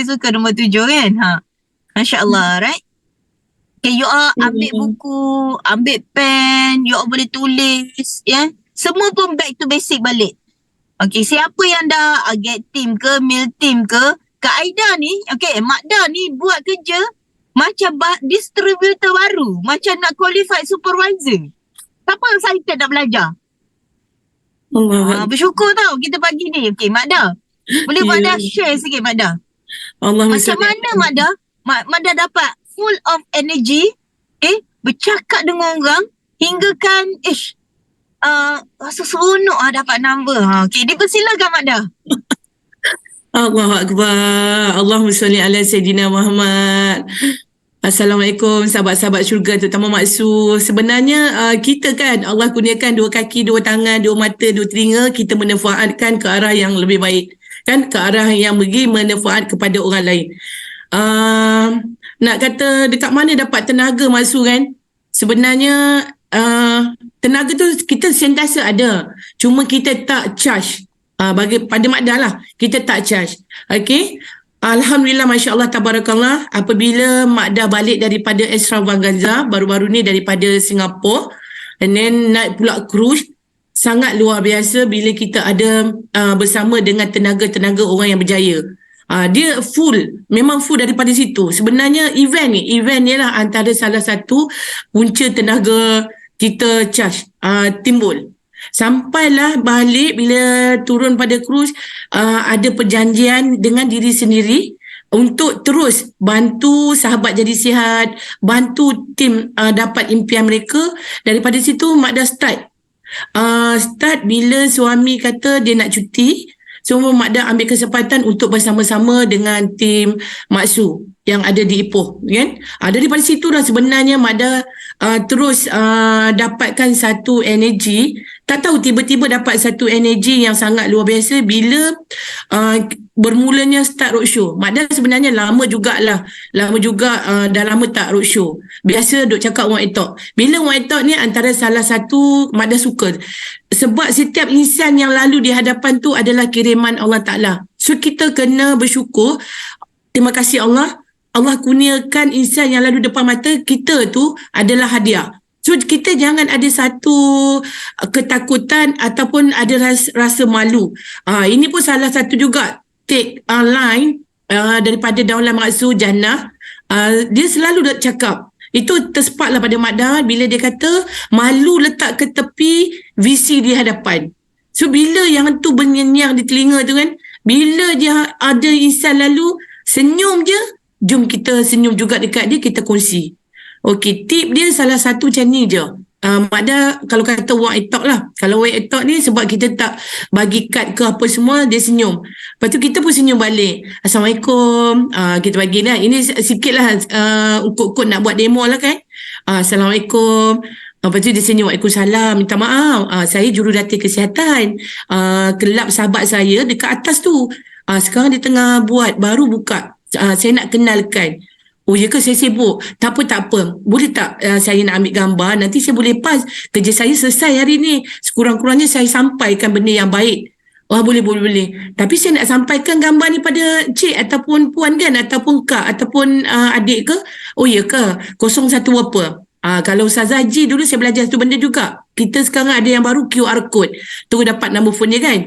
suka nombor 7 kan. Masya Allah, right? Okay, you all ambil buku, ambil pen, you all boleh tulis, ya. Semua pun back to basic balik. Okay, siapa yang dah get team ke, meal team ke, Kak Aida ni, okay, Mak Da ni buat kerja macam distributor baru, macam nak qualified supervisor. Siapa excited nak belajar? Bersyukur tau kita pagi ni. Okay, Mak Da, boleh Mak Da share sikit Mak Da? Macam mana Mak Da? Mak Da dapat full of energy, bercakap dengan orang, hingga kan, rasa seronok dapat number. Okay, dipersilakan Mak Da. Allahu Akbar. Allahumma salli ala Sayyidina Muhammad. Assalamualaikum sahabat-sahabat syurga, terutama Mak Su. Sebenarnya kita kan Allah kurniakan 2 kaki, 2 tangan, 2 mata, 2 telinga, kita memanfaatkan ke arah yang lebih baik. Kan, ke arah yang bagi manfaat kepada orang lain. Nak kata dekat mana dapat tenaga Mak Su kan? Sebenarnya tenaga tu kita sentiasa ada. Cuma kita tak charge. Bagi pada Mak Da lah, kita tak charge. Okay? Alhamdulillah, Masya Allah, Tabarakallah. Apabila Mak Da balik daripada extravaganza baru-baru ni daripada Singapura, and then naik pula cruise, sangat luar biasa bila kita ada bersama dengan tenaga-tenaga orang yang berjaya. Dia full, memang full daripada situ. Sebenarnya event ni lah antara salah satu punca tenaga kita charge timbul. Sampailah balik bila turun pada cruise, ada perjanjian dengan diri sendiri untuk terus bantu sahabat jadi sihat, bantu tim dapat impian mereka. Daripada situ Mak Da start bila suami kata dia nak cuti. So Mak Da ambil kesempatan untuk bersama-sama dengan tim Mak Su yang ada di Ipoh, kan? Daripada situ dah sebenarnya Mak Da terus dapatkan satu energi. Tak tahu tiba-tiba dapat satu energi yang sangat luar biasa bila bermulanya start roadshow. Mak Da sebenarnya lama juga dah lama tak roadshow. Biasa duk cakap one talk. Bila one talk ni antara salah satu Mak Da suka. Sebab setiap insan yang lalu di hadapan tu adalah kiriman Allah Ta'ala. So kita kena bersyukur. Terima kasih Allah. Allah kurniakan insan yang lalu depan mata kita tu adalah hadiah. So kita jangan ada satu ketakutan ataupun ada rasa malu. Ini pun salah satu juga take line daripada Daulah Mak Su Jannah. Dia selalu cakap, itu tersepatlah pada Mak Da bila dia kata malu letak ke tepi, visi di hadapan. So bila yang tu bernyenyang di telinga tu kan, bila dia ada insan lalu senyum je, jom kita senyum juga dekat dia, kita kongsi. Okey, tip dia salah satu macam ni je. Mak Da kalau kata walk and talk lah. Kalau walk and talk ni sebab kita tak bagi kad ke apa semua, dia senyum. Lepas tu kita pun senyum balik. Assalamualaikum. Kita bagi lah. Ini sikit lah ukut-ukut nak buat demo lah kan. Assalamualaikum. Lepas tu dia senyum, Waalaikumsalam, minta maaf. Saya jurudata kesihatan. Kelab sahabat saya dekat atas tu. Sekarang dia tengah buat, baru buka. Saya nak kenalkan. Oh ya ke, saya sibuk? Tak apa. Boleh tak saya nak ambil gambar? Nanti saya boleh pas. Kerja saya selesai hari ni. Sekurang-kurangnya saya sampaikan benda yang baik. Boleh. Tapi saya nak sampaikan gambar ni pada cik ataupun puan kan? Ataupun kak ataupun adik ke? Oh ya ke? 01 berapa? Kalau Ustazah Haji dulu saya belajar satu benda juga. Kita sekarang ada yang baru QR code. Terus dapat nombor phone dia kan?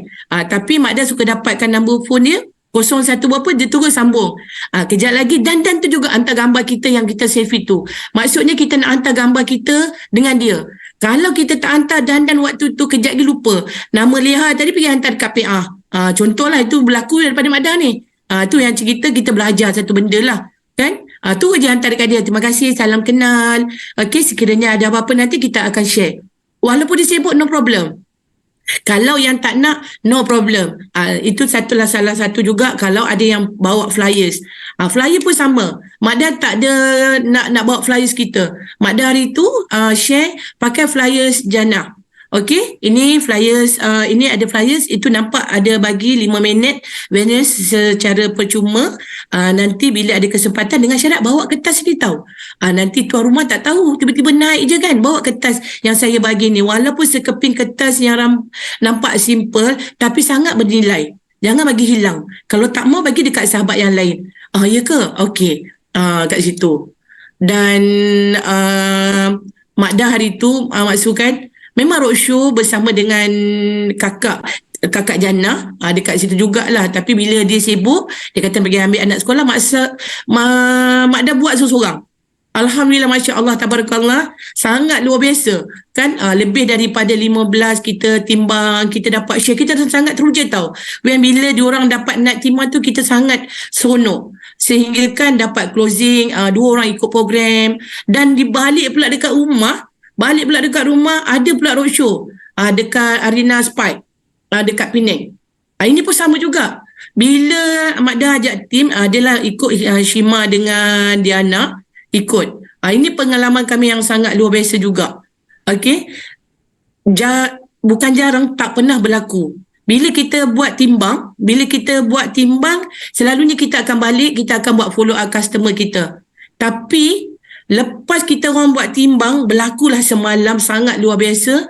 Tapi Mak Da suka dapatkan nombor phone dia. 01 berapa dia terus sambung. Kejap lagi dan tu juga hantar gambar kita yang kita selfie tu. Maksudnya kita nak hantar gambar kita dengan dia. Kalau kita tak hantar dan waktu tu kejap lagi lupa. Nama Leha tadi pergi hantar dekat PA. Contohlah itu berlaku daripada Mak Da ni. Tu yang cerita kita belajar satu benda lah. Kan? Tu je hantar dekat dia. Terima kasih, salam kenal. Okey, sekiranya ada apa-apa nanti kita akan share. Walaupun dia sibuk, no problem. Kalau yang tak nak, no problem. Itu salah satu juga kalau ada yang bawa flyers. Flyer pun sama. Mak Da tak ada nak bawa flyers kita. Mak Da hari tu share pakai flyers Jannah. Okey, ini flyers, ini ada flyers, itu nampak ada bagi 5 minit awareness secara percuma. Nanti bila ada kesempatan dengan syarat bawa kertas ni tahu. Nanti tuan rumah tak tahu, tiba-tiba naik je kan, bawa kertas yang saya bagi ni. Walaupun sekeping kertas yang nampak simple, tapi sangat bernilai. Jangan bagi hilang. Kalau tak mau, bagi dekat sahabat yang lain. Ya ke? Okey. Kat situ. Dan Mak Dah hari tu, Mak Su kan, memang roadshow bersama dengan kakak Jannah, dekat situ jugalah. Tapi bila dia sibuk, dia kata pergi ambil anak sekolah, Mak Dah buat seorang-seorang. Alhamdulillah, Masya Allah, Tabarakallah, sangat luar biasa kan. Lebih daripada 15 kita timbang, kita dapat share, kita sangat teruja tau. Bila diorang dapat naik timbang tu, kita sangat seronok sehingga kan dapat closing, 2 orang ikut program. Dan dibalik pula dekat rumah, ada pula roadshow dekat Arena Spike, dekat Penang. Ini pun sama juga. Bila Mak Dah ajak tim, dia lah ikut Shima dengan Diana ikut. Ini pengalaman kami yang sangat luar biasa juga. Okey. Bukan jarang, tak pernah berlaku. Bila kita buat timbang, selalunya kita akan balik, kita akan buat follow up customer kita. Tapi lepas kita orang buat timbang, berlakulah semalam sangat luar biasa.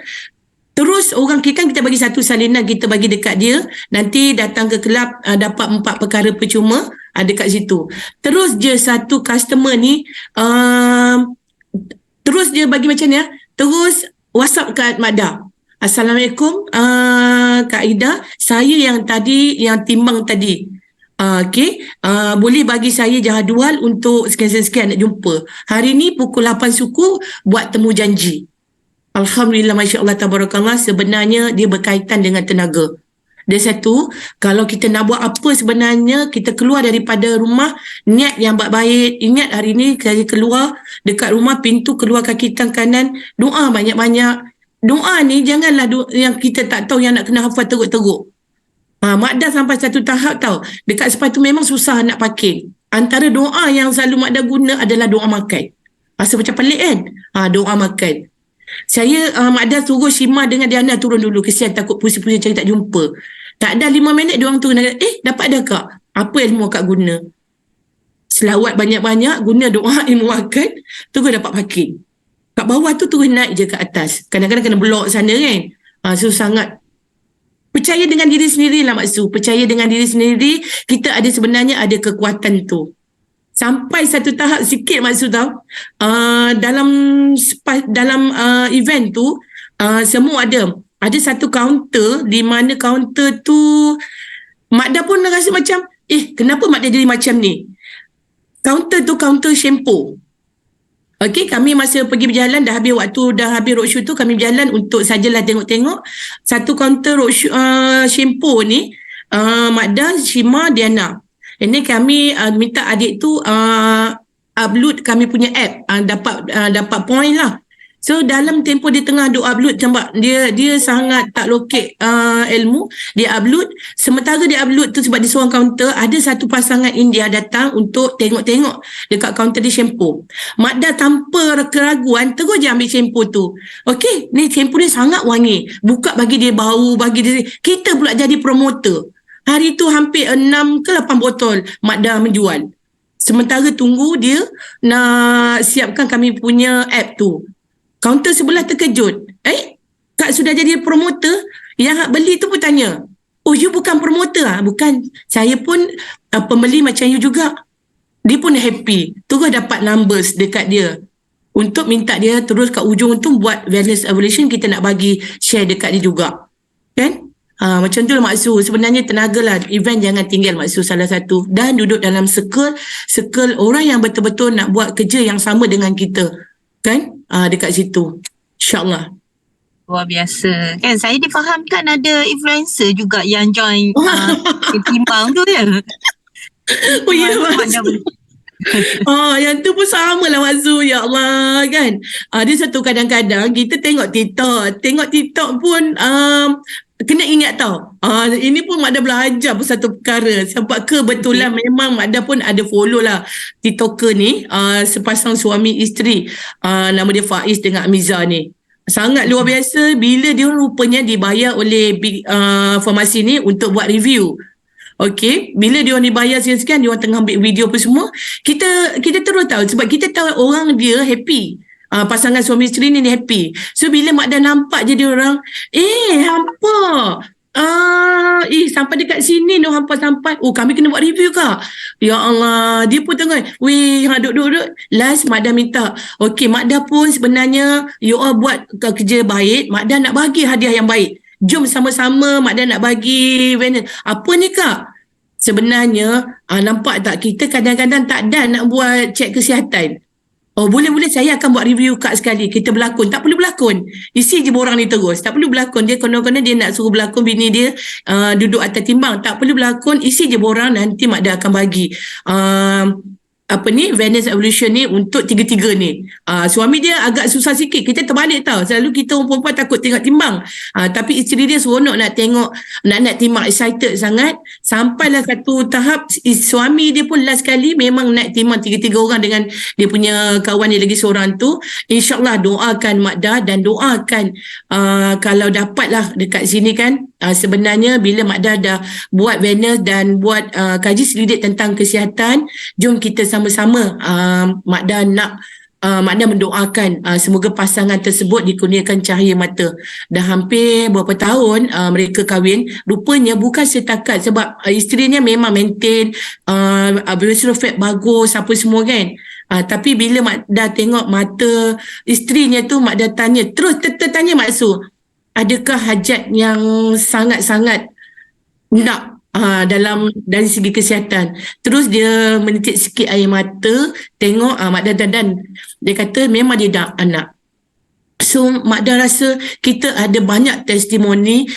Terus orang kita bagi satu salinan, kita bagi dekat dia, nanti datang ke kelab, dapat 4 perkara percuma dekat situ. Terus je satu customer ni terus dia bagi macam ni, terus WhatsApp kat Mak Dah. Assalamualaikum Kak Ida, saya yang timbang tadi. Okey, boleh bagi saya jadual untuk sekian-sekian nak jumpa. Hari ni pukul 8 suku buat temu janji. Alhamdulillah, Masya Allah, Tabarakallah, sebenarnya dia berkaitan dengan tenaga. Dia satu, kalau kita nak buat apa sebenarnya, kita keluar daripada rumah, niat yang baik-baik. Ingat hari ni saya keluar dekat rumah, pintu keluar kaki tangan kanan, doa banyak-banyak. Doa ni janganlah yang kita tak tahu, yang nak kena hafal teruk-teruk. Mak Dah sampai satu tahap tau, dekat sepatu memang susah nak pakai. Antara doa yang selalu Mak Dah guna adalah doa makan. Rasa macam pelik kan? Doa makan. Saya Mak Dah suruh Shima dengan Diana turun dulu, kesian takut pusing-pusing cari tak jumpa. Tak ada 5 minit diorang turun, dapat dah Kak? Apa ilmu Kak guna? Selawat banyak-banyak, guna doa ilmu makan, terus dapat parking. Kat bawah tu turun naik je ke atas. Kadang-kadang kena blok sana kan. So sangat percaya dengan diri sendiri lah Mak Su. Percaya dengan diri sendiri, kita sebenarnya ada kekuatan tu. Sampai satu tahap sikit Mak Su tahu, dalam event tu, semua ada satu kaunter, di mana kaunter tu Mak Dah pun rasa macam, kenapa Mak Dah jadi macam ni? Kaunter tu kaunter shampoo. Okey, kami masa pergi berjalan, dah habis roadshow tu, kami berjalan untuk sajalah tengok-tengok satu kaunter roadshow, shampoo ni, Mak Dah, Shima, Diana. Ini kami minta adik tu upload kami punya app, dapat point lah. So dalam tempoh dia tengah upload, nampak dia sangat tak lokek ilmu, dia upload. Sementara dia upload tu, sebab dia seorang kaunter, ada satu pasangan India datang untuk tengok-tengok dekat kaunter dia shampoo. Mak Dah tanpa keraguan terus je ambil shampoo tu. Okey, ni shampoo ni sangat wangi, buka bagi dia bau, bagi dia, kita pula jadi promoter. Hari tu hampir 6 ke 8 botol Mak Dah menjual. Sementara tunggu dia nak siapkan kami punya app tu. Kaunter sebelah terkejut. Kak sudah jadi promoter? Yang beli tu pun tanya, you bukan promoter? Bukan. Saya pun pembeli macam you juga. Dia pun happy. Terus dapat numbers dekat dia. Untuk minta dia terus kat ujung tu buat wellness evaluation, kita nak bagi share dekat dia juga. Kan? Macam tu lah Mak Su. Sebenarnya tenaga lah, event jangan tinggal Mak Su, salah satu. Dan duduk dalam circle orang yang betul-betul nak buat kerja yang sama dengan kita. Kan? Dekat situ. InsyaAllah. Luar biasa. Kan saya difahamkan ada influencer juga yang join timbang tu ya. Oh ya Mak Su. Yang tu pun sama lah Mak Su. Ya Allah kan. Dia satu kadang-kadang kita tengok TikTok pun kena ingat tau. Ini pun Mak Dah belajar pun satu perkara. Sebab kebetulan memang Mak Dah pun ada follow lah TikToker ni, sepasang suami isteri, nama dia Faiz dengan Amiza ni. Sangat luar biasa bila dia rupanya dibayar oleh big farmasi ni untuk buat review. Okey, bila dia orang dibayar sekian-sekian, dia orang tengah ambil video apa semua, kita terus tahu, sebab kita tahu orang dia happy. Pasangan suami isteri ni happy. So bila Mak Dah nampak je dia orang, hampa, Sampai dekat sini no hampa sampai. Oh, kami kena buat review kak. Ya Allah, dia pun tengok. Weh, duduk. Last Mak Dah minta. Okey, Mak Dah pun sebenarnya you all buat kerja baik. Mak Dah nak bagi hadiah yang baik. Jom sama-sama Mak Dah nak bagi. Apa ni kak? Sebenarnya, nampak tak kita kadang-kadang tak ada nak buat cek kesihatan. Oh, boleh-boleh saya akan buat review kak sekali. Kita berlakon. Tak perlu berlakon. Isi je borang ni terus. Tak perlu berlakon. Dia konon-konon dia nak suruh berlakon bini dia duduk atas timbang. Tak perlu berlakon. Isi je borang. Nanti Mak Dah akan bagi. Venus Evolution ni untuk tiga-tiga ni. Suami dia agak susah sikit. Kita terbalik tau. Selalu kita orang perempuan takut tengok timbang. Tapi isteri dia seronok nak tengok, nak timbang, excited sangat. Sampailah satu tahap, suami dia pun last kali memang nak timbang tiga-tiga orang dengan dia punya kawan dia lagi seorang tu. InsyaAllah doakan Mak Dah dan doakan kalau dapatlah dekat sini kan. Sebenarnya bila Mak Dah dah buat Venus dan buat kaji selidik tentang kesihatan, jom kita sama-sama Mak Dah Mak Dah mendoakan semoga pasangan tersebut dikurniakan cahaya mata. Dah hampir berapa tahun mereka kahwin. Rupanya bukan setakat sebab isterinya memang maintain visceral fat bagus apa semua kan. Tapi bila Mak Dah tengok mata isterinya tu, Mak Dah tanya terus tertanya Mak Su, adakah hajat yang sangat-sangat nak dari segi kesihatan. Terus dia menitik sikit air mata, tengok Mak Dah dan dia kata memang dia nak anak. So Mak Dah rasa kita ada banyak testimoni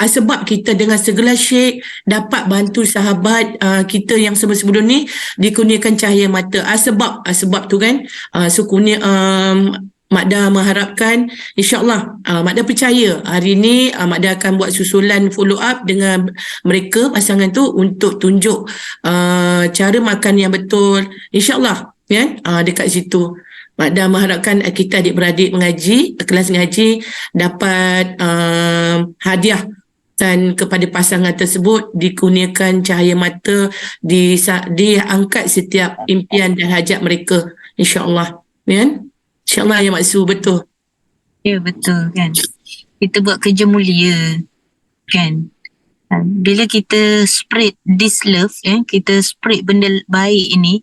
sebab kita dengan segelas shake dapat bantu sahabat kita yang sebelum ni dikurniakan cahaya mata. Sebab tu kan. So Mak Dah mengharapkan insyaAllah Mak Dah percaya hari ni Mak Dah akan buat susulan follow up dengan mereka pasangan tu untuk tunjuk cara makan yang betul insyaAllah kan dekat situ. Mak Dah mengharapkan kita adik-beradik mengaji, kelas mengaji dapat hadiah dan kepada pasangan tersebut dikurniakan cahaya mata, diangkat setiap impian dan hajat mereka insyaAllah kan. InsyaAllah ya Mak Su, betul. Ya, betul kan. Kita buat kerja mulia kan. Bila kita spread this love, kita spread benda baik ini,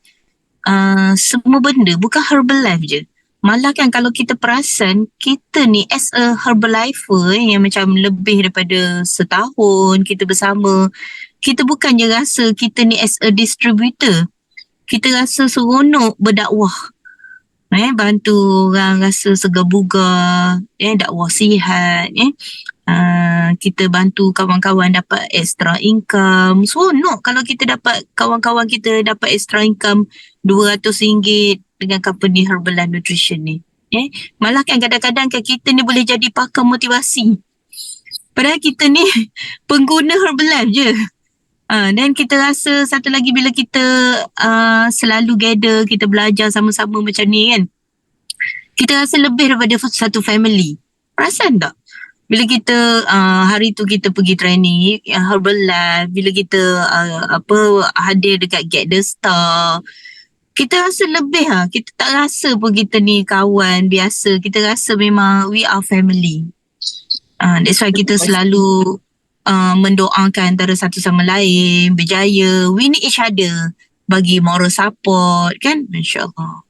semua benda, bukan Herbalife je. Malah kan kalau kita perasan, kita ni as a Herbalifer yang macam lebih daripada setahun kita bersama, kita bukan je rasa kita ni as a distributor. Kita rasa seronok berdakwah. Bantu orang rasa segar bugar, dakwah sihat, kita bantu kawan-kawan dapat extra income. Seronok kalau kita dapat, kawan-kawan kita dapat extra income RM200 dengan company Herbalife Nutrition ni. Malah kan kadang-kadang kan kita ni boleh jadi pakar motivasi. Padahal kita ni pengguna Herbalife je. Dan kita rasa satu lagi bila kita selalu gather, kita belajar sama-sama macam ni kan, kita rasa lebih daripada satu family. Perasan tak? Bila kita hari tu kita pergi training Herbalife, bila kita hadir dekat Get The Star, kita rasa lebih kita tak rasa pun kita ni kawan biasa, kita rasa memang we are family. That's why kita selalu mendoakan antara satu sama lain berjaya, we need each other, bagi moral support kan, insyaAllah.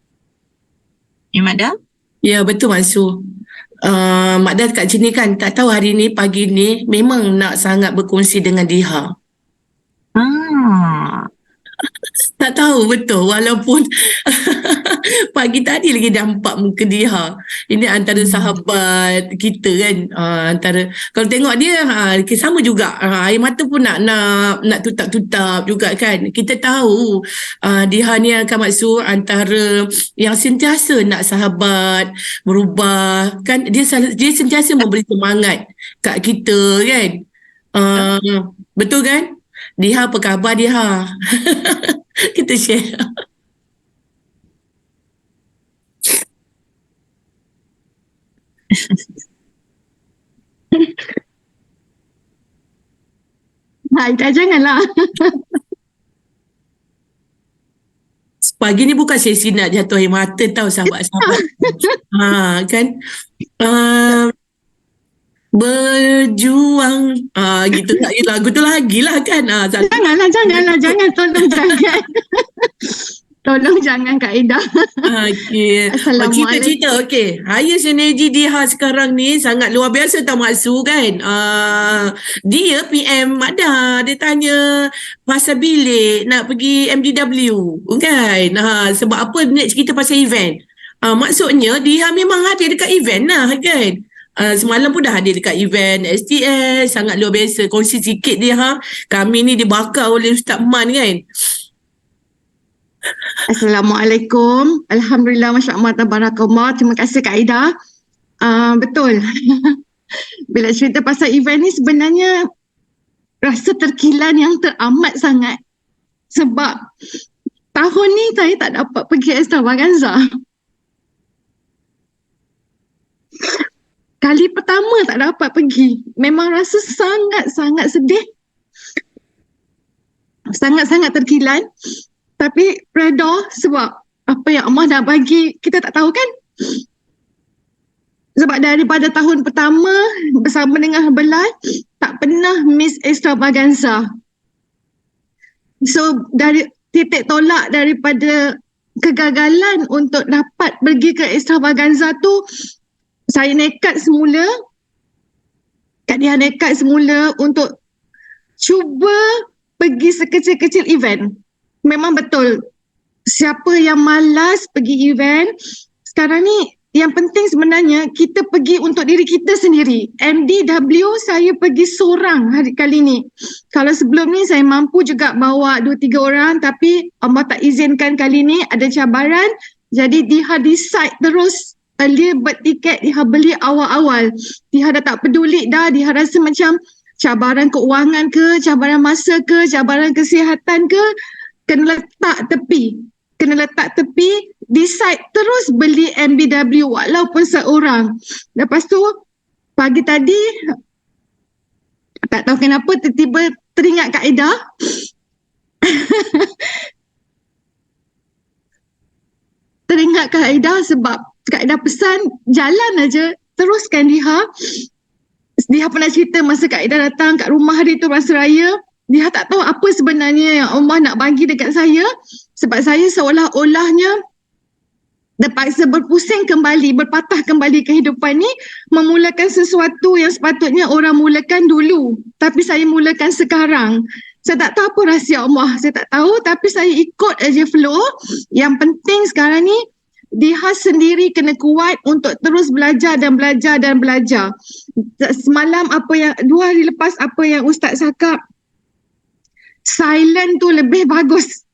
Mak Dah? Ya, betul Mak Su. Mak Dah kat sini kan, tak tahu hari ni pagi ni memang nak sangat berkongsi dengan Diha. Tak tahu betul, walaupun pagi tadi lagi nampak muka dia. Ini antara sahabat kita kan. Antara kalau tengok dia sama juga. Air mata pun nak tutap-tutap juga kan. Kita tahu dia ni akan maksud antara yang sentiasa nak sahabat berubah kan. Dia sentiasa memberi semangat kat kita kan. Betul kan? Diha, apa khabar Diha? Kita share. Dah janganlah. Pagi ni bukan sesi nak jatuh air mata tau sahabat-sahabat. Kan? Berjuang. Gitu tak lagu tu lagi lah kan. Satu. Jangan, tolong jangan. Tolong jangan Kak Ida. Okey. Assalamualaikum. Cerita-cerita. Okey. Higher Synergy Diha sekarang ni sangat luar biasa tau Mak Su kan. Dia PM Mada. Dia tanya pasal bilik nak pergi MDW. Kan? Sebab apa nak cerita pasal event. Maksudnya Diha memang hadir dekat event lah kan. Semalam pun dah hadir dekat event STS. Sangat luar biasa. Kongsi sikit Diha. Kami ni dibakar oleh Ustaz Man kan. Assalamualaikum. Alhamdulillah, Masya Allah, Tabarakallah. Terima kasih Kak Ida. Betul. Bila cerita pasal event ni sebenarnya rasa terkilan yang teramat sangat. Sebab tahun ni saya tak dapat pergi Extravaganza. Kali pertama tak dapat pergi. Memang rasa sangat-sangat sedih. Sangat-sangat terkilan. Tapi reda sebab apa yang Allah dah bagi kita tak tahu kan. Sebab daripada tahun pertama bersama dengan Herbalife tak pernah miss Extravaganza. So dari titik tolak daripada kegagalan untuk dapat pergi ke Extravaganza tu, saya nekat semula, Kak Diha nekat semula untuk cuba pergi sekecil-kecil event. Memang betul, siapa yang malas pergi event, sekarang ni yang penting sebenarnya kita pergi untuk diri kita sendiri. MDW saya pergi seorang hari kali ni. Kalau sebelum ni saya mampu juga bawa 2-3 orang, tapi Allah tak izinkan kali ni, ada cabaran. Jadi Diha decide terus early bird tiket, Diha beli awal-awal. Diha dah tak peduli dah, Diha rasa macam cabaran keuangan ke, cabaran masa ke, cabaran kesihatan ke, kena letak tepi, decide terus beli MBW walaupun seorang. Lepas tu pagi tadi tak tahu kenapa tiba-tiba teringat Kak Ida. Teringat Kak Ida sebab Kak Ida pesan jalan aja, teruskan Diha. Diha pernah cerita masa Kak Ida datang kat rumah hari tu Rasa Raya, Diha tak tahu apa sebenarnya yang Allah nak bagi dekat saya, sebab saya seolah-olahnya terpaksa berpusing kembali, berpatah kembali kehidupan ni, memulakan sesuatu yang sepatutnya orang mulakan dulu, tapi saya mulakan sekarang. Saya tak tahu apa rahsia Allah, saya tak tahu, tapi saya ikut aja flow. Yang penting sekarang ni Diha sendiri kena kuat untuk terus belajar dan belajar dan belajar. Semalam 2 hari lepas apa yang Ustaz cakap, silent tu lebih bagus.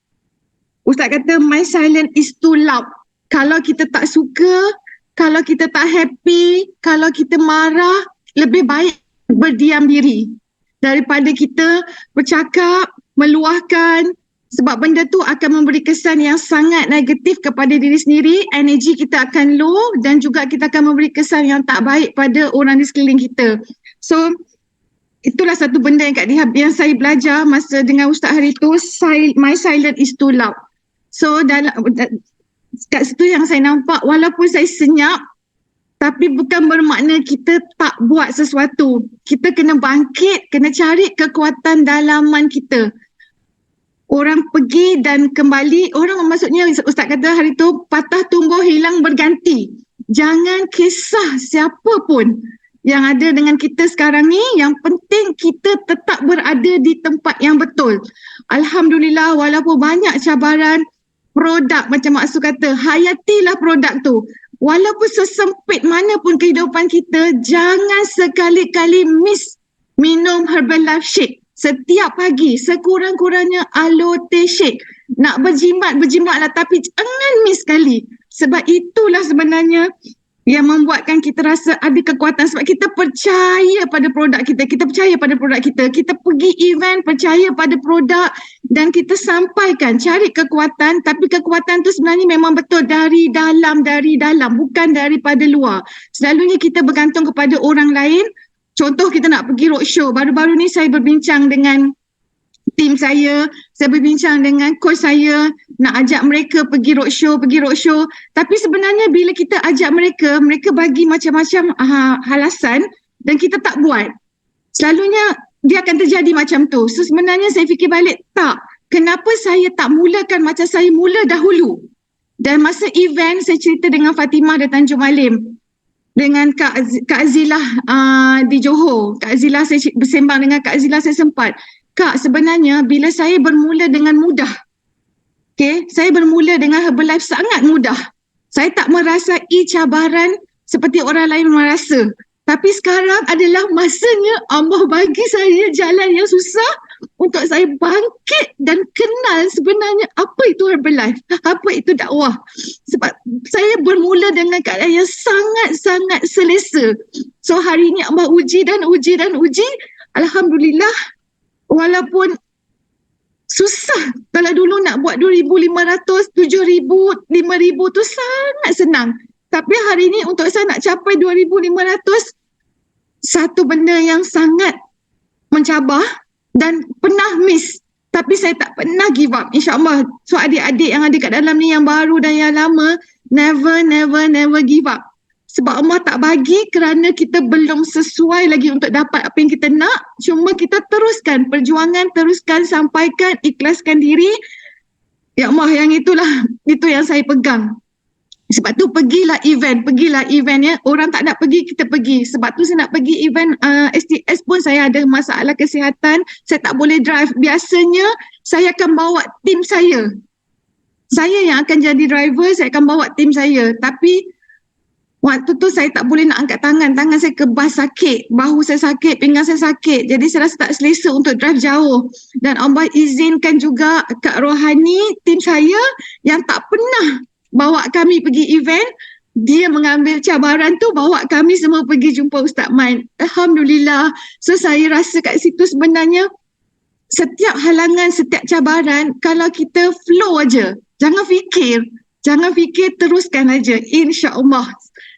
Ustaz kata my silent is too loud. Kalau kita tak suka, kalau kita tak happy, kalau kita marah, lebih baik berdiam diri daripada kita bercakap, meluahkan, sebab benda tu akan memberi kesan yang sangat negatif kepada diri sendiri, energi kita akan low dan juga kita akan memberi kesan yang tak baik pada orang di sekeliling kita. So itulah satu benda yang Kak Diha, yang saya belajar masa dengan Ustaz hari tu, my silent is too loud. So kat situ yang saya nampak, walaupun saya senyap, tapi bukan bermakna kita tak buat sesuatu. Kita kena bangkit, kena cari kekuatan dalaman kita. Orang pergi dan kembali, orang maksudnya Ustaz kata hari tu, patah tumbuh hilang berganti. Jangan kisah siapa pun yang ada dengan kita sekarang ni, yang penting kita tetap berada di tempat yang betul. Alhamdulillah, walaupun banyak cabaran, produk macam Mak Su kata, hayatilah produk tu. Walaupun sesempit mana pun kehidupan kita, jangan sekali-kali miss minum Herbalife Shake. Setiap pagi, sekurang-kurangnya aloe shake. Nak berjimat-berjimatlah, tapi jangan miss sekali. Sebab itulah sebenarnya yang membuatkan kita rasa ada kekuatan, sebab kita percaya pada produk kita, kita percaya pada produk kita, kita pergi event percaya pada produk dan kita sampaikan, cari kekuatan, tapi kekuatan tu sebenarnya memang betul dari dalam, bukan daripada luar. Selalunya kita bergantung kepada orang lain. Contoh kita nak pergi roadshow, baru-baru ni saya berbincang dengan tim saya berbincang dengan coach saya, nak ajak mereka pergi roadshow. Tapi sebenarnya bila kita ajak mereka, mereka bagi macam-macam alasan dan kita tak buat, selalunya dia akan terjadi macam tu. So sebenarnya saya fikir balik, tak, kenapa saya tak mulakan macam saya mula dahulu. Dan masa event saya cerita dengan Fatimah di Tanjung Malim, dengan Kak Azilah di Johor. Kak Azilah, saya bersembang dengan Kak Azilah, saya sempat. Kak, sebenarnya bila saya bermula dengan mudah, saya bermula dengan Herbalife sangat mudah. Saya tak merasai cabaran seperti orang lain merasa. Tapi sekarang adalah masanya Allah bagi saya jalan yang susah untuk saya bangkit dan kenal sebenarnya apa itu Herbalife, apa itu dakwah. Sebab saya bermula dengan keadaan yang sangat-sangat selesa. So hari ini Allah uji dan uji dan uji. Alhamdulillah, walaupun susah. Kalau dulu nak buat 2,500, 7,000, 5,000 tu sangat senang. Tapi hari ini untuk saya nak capai 2,500, satu benda yang sangat mencabar dan pernah miss. Tapi saya tak pernah give up, insyaAllah. So adik-adik yang ada kat dalam ni, yang baru dan yang lama, never give up. Sebab Allah tak bagi kerana kita belum sesuai lagi untuk dapat apa yang kita nak. Cuma kita teruskan perjuangan, teruskan, sampaikan, ikhlaskan diri. Ya Allah, yang itulah, itu yang saya pegang. Sebab tu pergilah event ya. Orang tak nak pergi, kita pergi. Sebab tu saya nak pergi event STS pun saya ada masalah kesihatan. Saya tak boleh drive. Biasanya saya akan bawa tim saya. Saya yang akan jadi driver, saya akan bawa tim saya. Tapi waktu tu saya tak boleh nak angkat tangan. Tangan saya kebas sakit. Bahu saya sakit, pinggang saya sakit. Jadi saya rasa tak selesa untuk drive jauh. Dan Allah izinkan juga Kak Rohani, tim saya yang tak pernah bawa kami pergi event, dia mengambil cabaran tu, bawa kami semua pergi jumpa Ustaz Main. Alhamdulillah. So saya rasa kat situ sebenarnya setiap halangan, setiap cabaran, kalau kita flow aja, jangan fikir, teruskan aja, insya-Allah.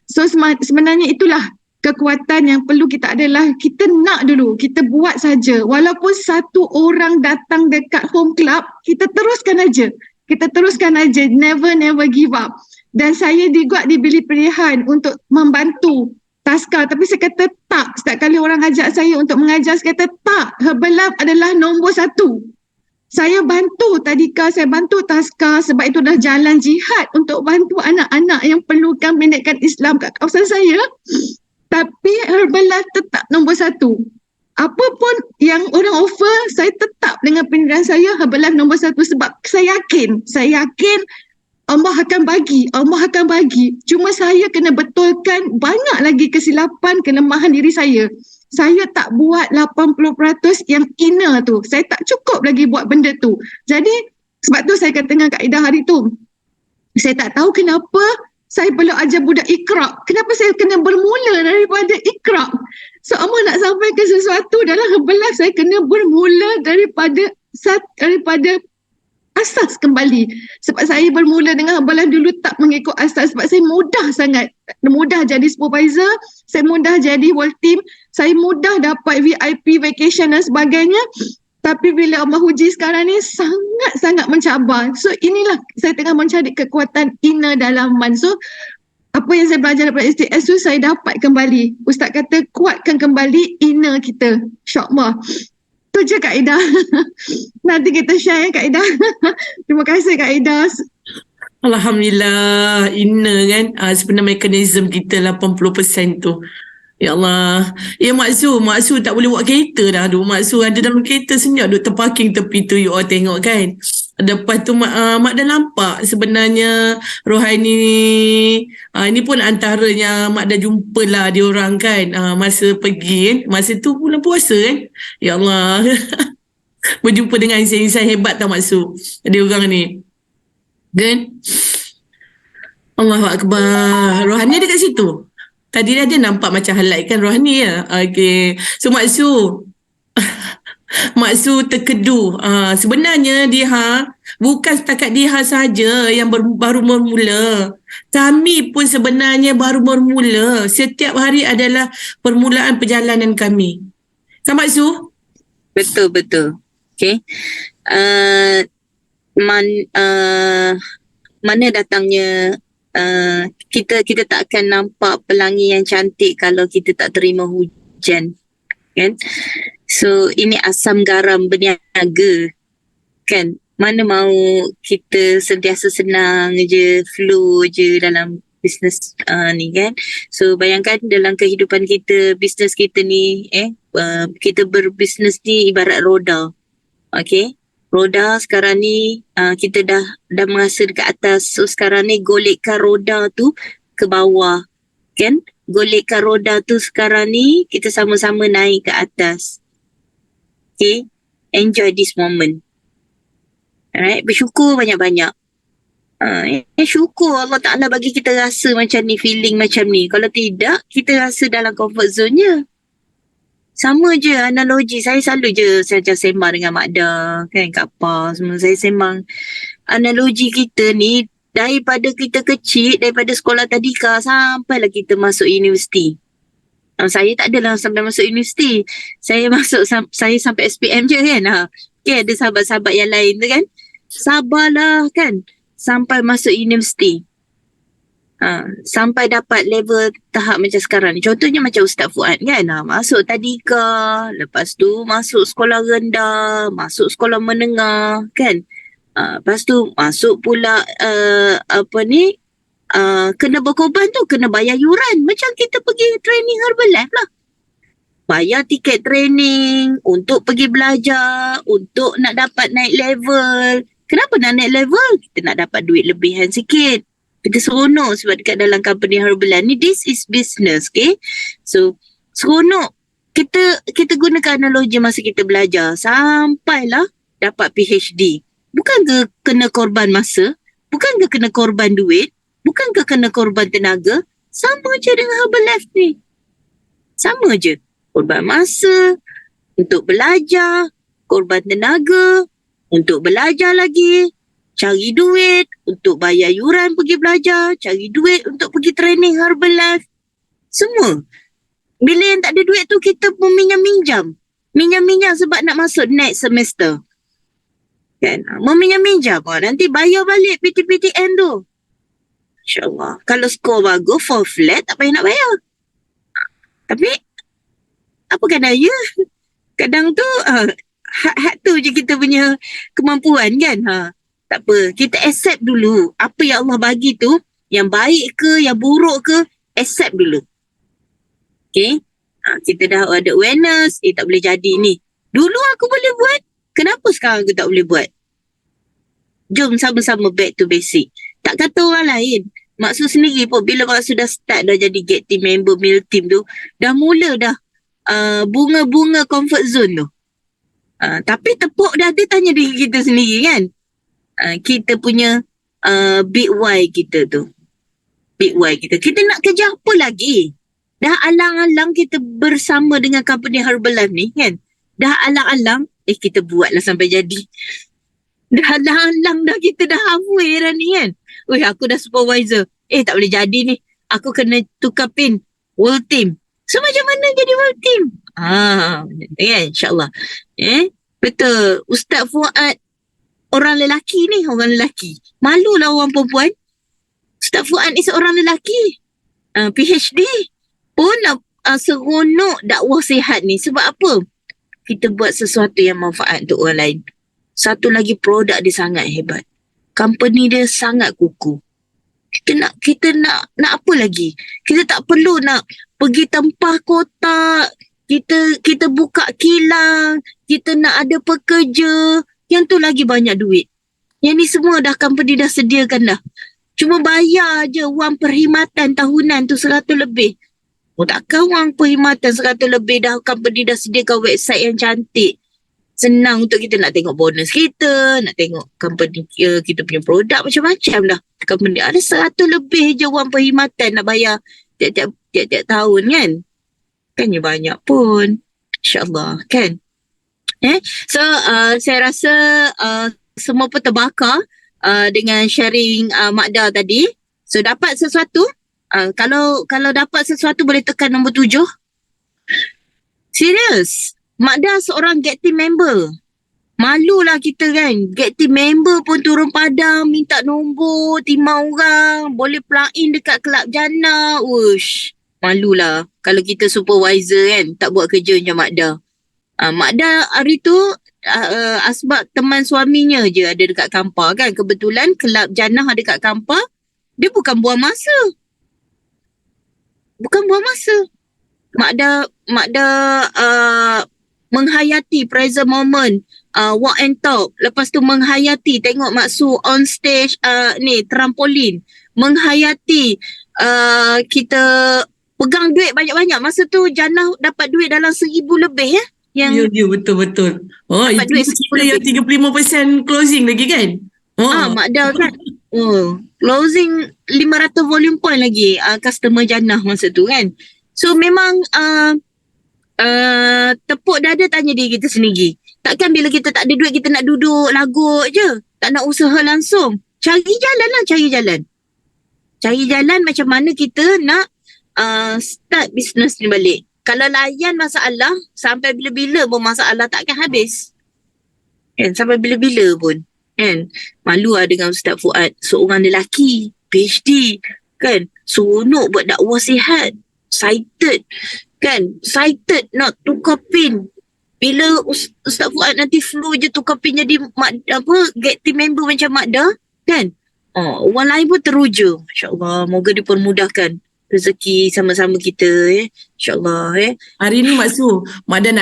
So sebenarnya itulah kekuatan yang perlu kita adalah kita nak dulu, kita buat saja. Walaupun satu orang datang dekat home club, kita teruskan aja. Never give up. Dan saya juga diberi pilihan untuk membantu Taska, tapi saya kata tak. Setiap kali orang ajak saya untuk mengajar, saya kata tak. Herbalife adalah nombor 1. Saya bantu Tadika, saya bantu Taska sebab itu dah jalan jihad untuk bantu anak-anak yang perlukan pendidikan Islam kat kawasan saya. Tapi Herbalife tetap nombor 1. Apa pun yang orang offer, saya tetap dengan pendirian saya Herbalife nombor 1 sebab saya yakin Allah akan bagi. Cuma saya kena betulkan banyak lagi kesilapan, kelemahan diri saya. Saya tak buat 80% yang inner tu. Saya tak cukup lagi buat benda tu. Jadi sebab tu saya kata dengan Kak Ida hari tu, saya tak tahu kenapa saya perlu ajar budak Iqra. Kenapa saya kena bermula daripada Iqra? So Allah nak sampaikan sesuatu dalam Herbalife, saya kena bermula daripada asas kembali. Sebab saya bermula dengan Herbalife dulu tak mengikut asas. Sebab saya mudah jadi supervisor, saya mudah jadi whole team, saya mudah dapat VIP vacation dan sebagainya. Tapi bila Allah uji sekarang ni sangat-sangat mencabar. So inilah saya tengah mencari kekuatan inner dalaman. So apa yang saya belajar daripada STS tu saya dapat kembali. Ustaz kata kuatkan kembali inner kita. InsyaAllah. Tu je Kak Ida. Nanti kita share Kak Ida. Terima kasih Kak Ida. Alhamdulillah, inner kan, sebenarnya mekanisme kita 80% tu. Ya Allah. Ya Mak Su tak boleh buat kereta dah. Aduh, Mak Su ada dalam kereta senyap duduk terparking tepi tu, you all tengok kan. Lepas tu Mak dah nampak sebenarnya Rohani ini pun antaranya Mak dah jumpa lah dia orang kan, masa pergi kan. Masa tu bulan puasa kan. Ya Allah. Berjumpa dengan insan-insan hebat tau Mak Su, dia orang ni kan. Allahu Akbar. Rohani ada kat situ. Tadi dia nampak macam highlight kan Rohani ya. Okay. So Mak Su terkedu. Sebenarnya Diha, bukan setakat Diha saja yang baru bermula. Kami pun sebenarnya baru bermula. Setiap hari adalah permulaan perjalanan kami. Kan Mak Su? Betul. Okay. Mana datangnya kita tak akan nampak pelangi yang cantik kalau kita tak terima hujan. hujan. Kan? So, ini asam garam berniaga. Kan? Mana mahu kita sentiasa senang je, flow je dalam bisnes ni kan. So, bayangkan dalam kehidupan kita, bisnes kita ni, kita berbisnes ni ibarat roda. Okay? Roda sekarang ni kita dah merasa dekat atas. So sekarang ni golekkan roda tu ke bawah. Kan? Golekkan roda tu sekarang ni kita sama-sama naik ke atas. Okay? Enjoy this moment. Alright? Bersyukur banyak-banyak. Syukur Allah Ta'ala bagi kita rasa macam ni, feeling macam ni. Kalau tidak, kita rasa dalam comfort zone je. Sama je analogi. Saya selalu je saya macam sembang dengan Mak Da, kan, Kak Pa semua. Saya sembang analogi kita ni daripada kita kecil, daripada sekolah tadika sampailah kita masuk universiti. Saya tak adalah sampai masuk universiti. Saya sampai SPM je kan. Okay, ada sahabat-sahabat yang lain tu kan. Sabarlah kan. Sampai masuk universiti. Sampai dapat level tahap macam sekarang ni. Contohnya macam Ustaz Fuad kan. Masuk tadika, lepas tu masuk sekolah rendah, masuk sekolah menengah kan. Lepas tu masuk pula kena berkorban tu, kena bayar yuran. Macam kita pergi training Herbalife lah. Bayar tiket training untuk pergi belajar, untuk nak dapat naik level. Kenapa nak naik level? Kita nak dapat duit lebihan sikit. Kita seronok sebab dekat dalam company Herbalife ni, this is business, okay? So, seronok. Kita gunakan analogi masa kita belajar sampailah dapat PhD. Bukan ke kena korban masa? Bukan ke kena korban duit? Bukan ke kena korban tenaga? Sama je dengan Herbalife ni. Sama je. Korban masa untuk belajar, korban tenaga untuk belajar lagi, cari duit untuk bayar yuran pergi belajar, cari duit untuk pergi training Herbalife. Semua. Bila yang tak ada duit tu, kita meminjam-minjam. Minjam-minjam sebab nak masuk next semester. Kan? Meminjam-minjam. Nanti bayar balik PTPTN tu. InsyaAllah. Kalau skor bagus, for flat, tak payah nak bayar. Tapi, apa kadang kadang tu, hak tu je kita punya kemampuan kan. Tak apa, kita accept dulu apa yang Allah bagi tu, yang baik ke, yang buruk ke, accept dulu. Okay? Kita dah ada awareness, tak boleh jadi ni. Dulu aku boleh buat, kenapa sekarang aku tak boleh buat? Jom sama-sama back to basic. Tak kata orang lain. Maksud sendiri pun, bila maksud dah start dah jadi get team member, meal team tu, dah mula dah bunga-bunga comfort zone tu. Tapi tepuk dah ada, tanya diri kita sendiri kan. Kita punya big why kita tu. Big why kita. Kita nak kerja apa lagi? Dah alang-alang kita bersama dengan company Herbalife ni kan. Dah alang-alang, kita buatlah sampai jadi. Dah alang-alang dah, kita dah halfway dah ni kan. Aku dah supervisor. Tak boleh jadi ni. Aku kena tukar pin. World team. So macam mana jadi world team? Kan, insyaAllah. Betul. Ustaz Fuad orang lelaki ni, orang lelaki. Malulah orang perempuan. Ustaz Fuad ni seorang lelaki. PhD. Pun seronok dakwah sihat ni. Sebab apa? Kita buat sesuatu yang manfaat untuk orang lain. Satu lagi, produk dia sangat hebat. Company dia sangat kukuh. Kita nak apa lagi? Kita tak perlu nak pergi tempah kotak. Kita buka kilang. Kita nak ada pekerja. Yang tu lagi banyak duit. Yang ni semua dah company dah sediakan dah. Cuma bayar je wang perkhidmatan tahunan tu 100 lebih. Takkan wang perkhidmatan 100 lebih dah company dah sediakan website yang cantik. Senang untuk kita nak tengok bonus kita, nak tengok company kita punya produk macam-macam dah. Company ada 100 lebih je wang perkhidmatan nak bayar tiap-tiap tahun kan. Kan banyak pun. InsyaAllah kan. So saya rasa semua pun terbakar dengan sharing Mak Da tadi. So dapat sesuatu, kalau dapat sesuatu boleh tekan nombor 7. Serius, Mak Da seorang get team member. Malulah kita kan, get team member pun turun padang minta nombor timah orang, boleh plug in dekat kelab jannah. Ush, Malulah kalau kita supervisor kan tak buat kerja macam Mak Dah. Mak Dah hari tu asbab teman suaminya je ada dekat Kampar kan. Kebetulan kelab Jannah ada dekat Kampar. Dia bukan buang masa. Bukan buang masa. Mak Dah menghayati present moment, walk and talk. Lepas tu menghayati tengok Mak Su on stage trampolin. Menghayati kita pegang duit banyak-banyak. Masa tu Jannah dapat duit dalam 1,000 lebih ya. Yang Ya, betul. Oh, dapat itu duit kita yang 35% closing lagi kan? Mak Dah kan. Closing 500 volume point lagi customer Jannah masa tu kan. So memang tepuk dada tanya diri kita sendiri. Takkan bila kita tak ada duit kita nak duduk lagut je. Tak nak usaha langsung. Cari jalan. Cari jalan macam mana kita nak start bisnes ni balik. Kalau layan masalah, sampai bila-bila pun masalah takkan habis. Kan? Sampai bila-bila pun. Kan? Malu lah dengan Ustaz Fuad. Seorang lelaki, PhD. Kan? Seronok buat dakwah sihat. Excited. Kan? Excited nak tukar pin. Bila Ustaz Fuad nanti flu je tukar pin jadi get team member macam Mak Dah. Kan? Orang lain pun teruja. InsyaAllah. Moga dipermudahkan rezeki sama-sama kita. InsyaAllah. Hari ni Mak Su, Mak Dah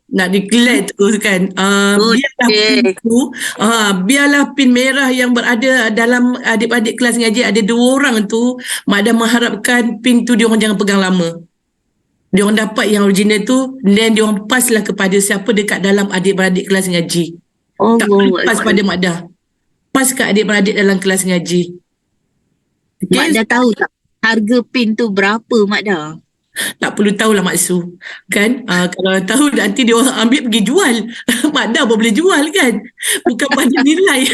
nak declare terus kan. Biarlah pin merah yang berada dalam adik-adik kelas ngaji ada 2 orang tu. Mak Dah mengharapkan pin tu diorang jangan pegang lama. Diorang dapat yang original tu, then diorang pass lah kepada siapa dekat dalam adik-beradik kelas ngaji. Tak boleh pass pada Mak Dah. Pass ke adik-beradik dalam kelas ngaji. Okay? Mak Dah tahu tak harga pin tu berapa Mak Dah? Tak perlu tahulah Mak Su. Kan? Kalau tahu nanti dia orang ambil pergi jual. Mak Dah pun boleh jual kan? Bukan pada nilai.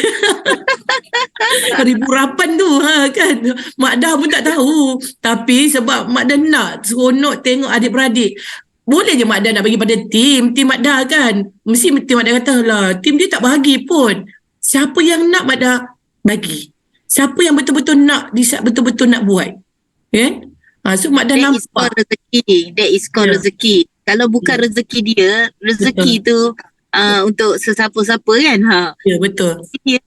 Ribu-rapan tu kan? Mak Dah pun tak tahu. Tapi sebab Mak Dah nak seronok tengok adik-beradik. Boleh je Mak Dah nak bagi pada tim Mak Dah kan? Mesti tim Mak Dah kata lah, tim dia tak bahagi pun. Siapa yang nak Mak Dah bagi. Siapa yang betul-betul nak, betul-betul nak buat. Kan? So Mak Dah nampak. That is called rezeki. Kalau bukan rezeki dia, rezeki tu untuk sesiapa-siapa kan. Ya, betul. Ya.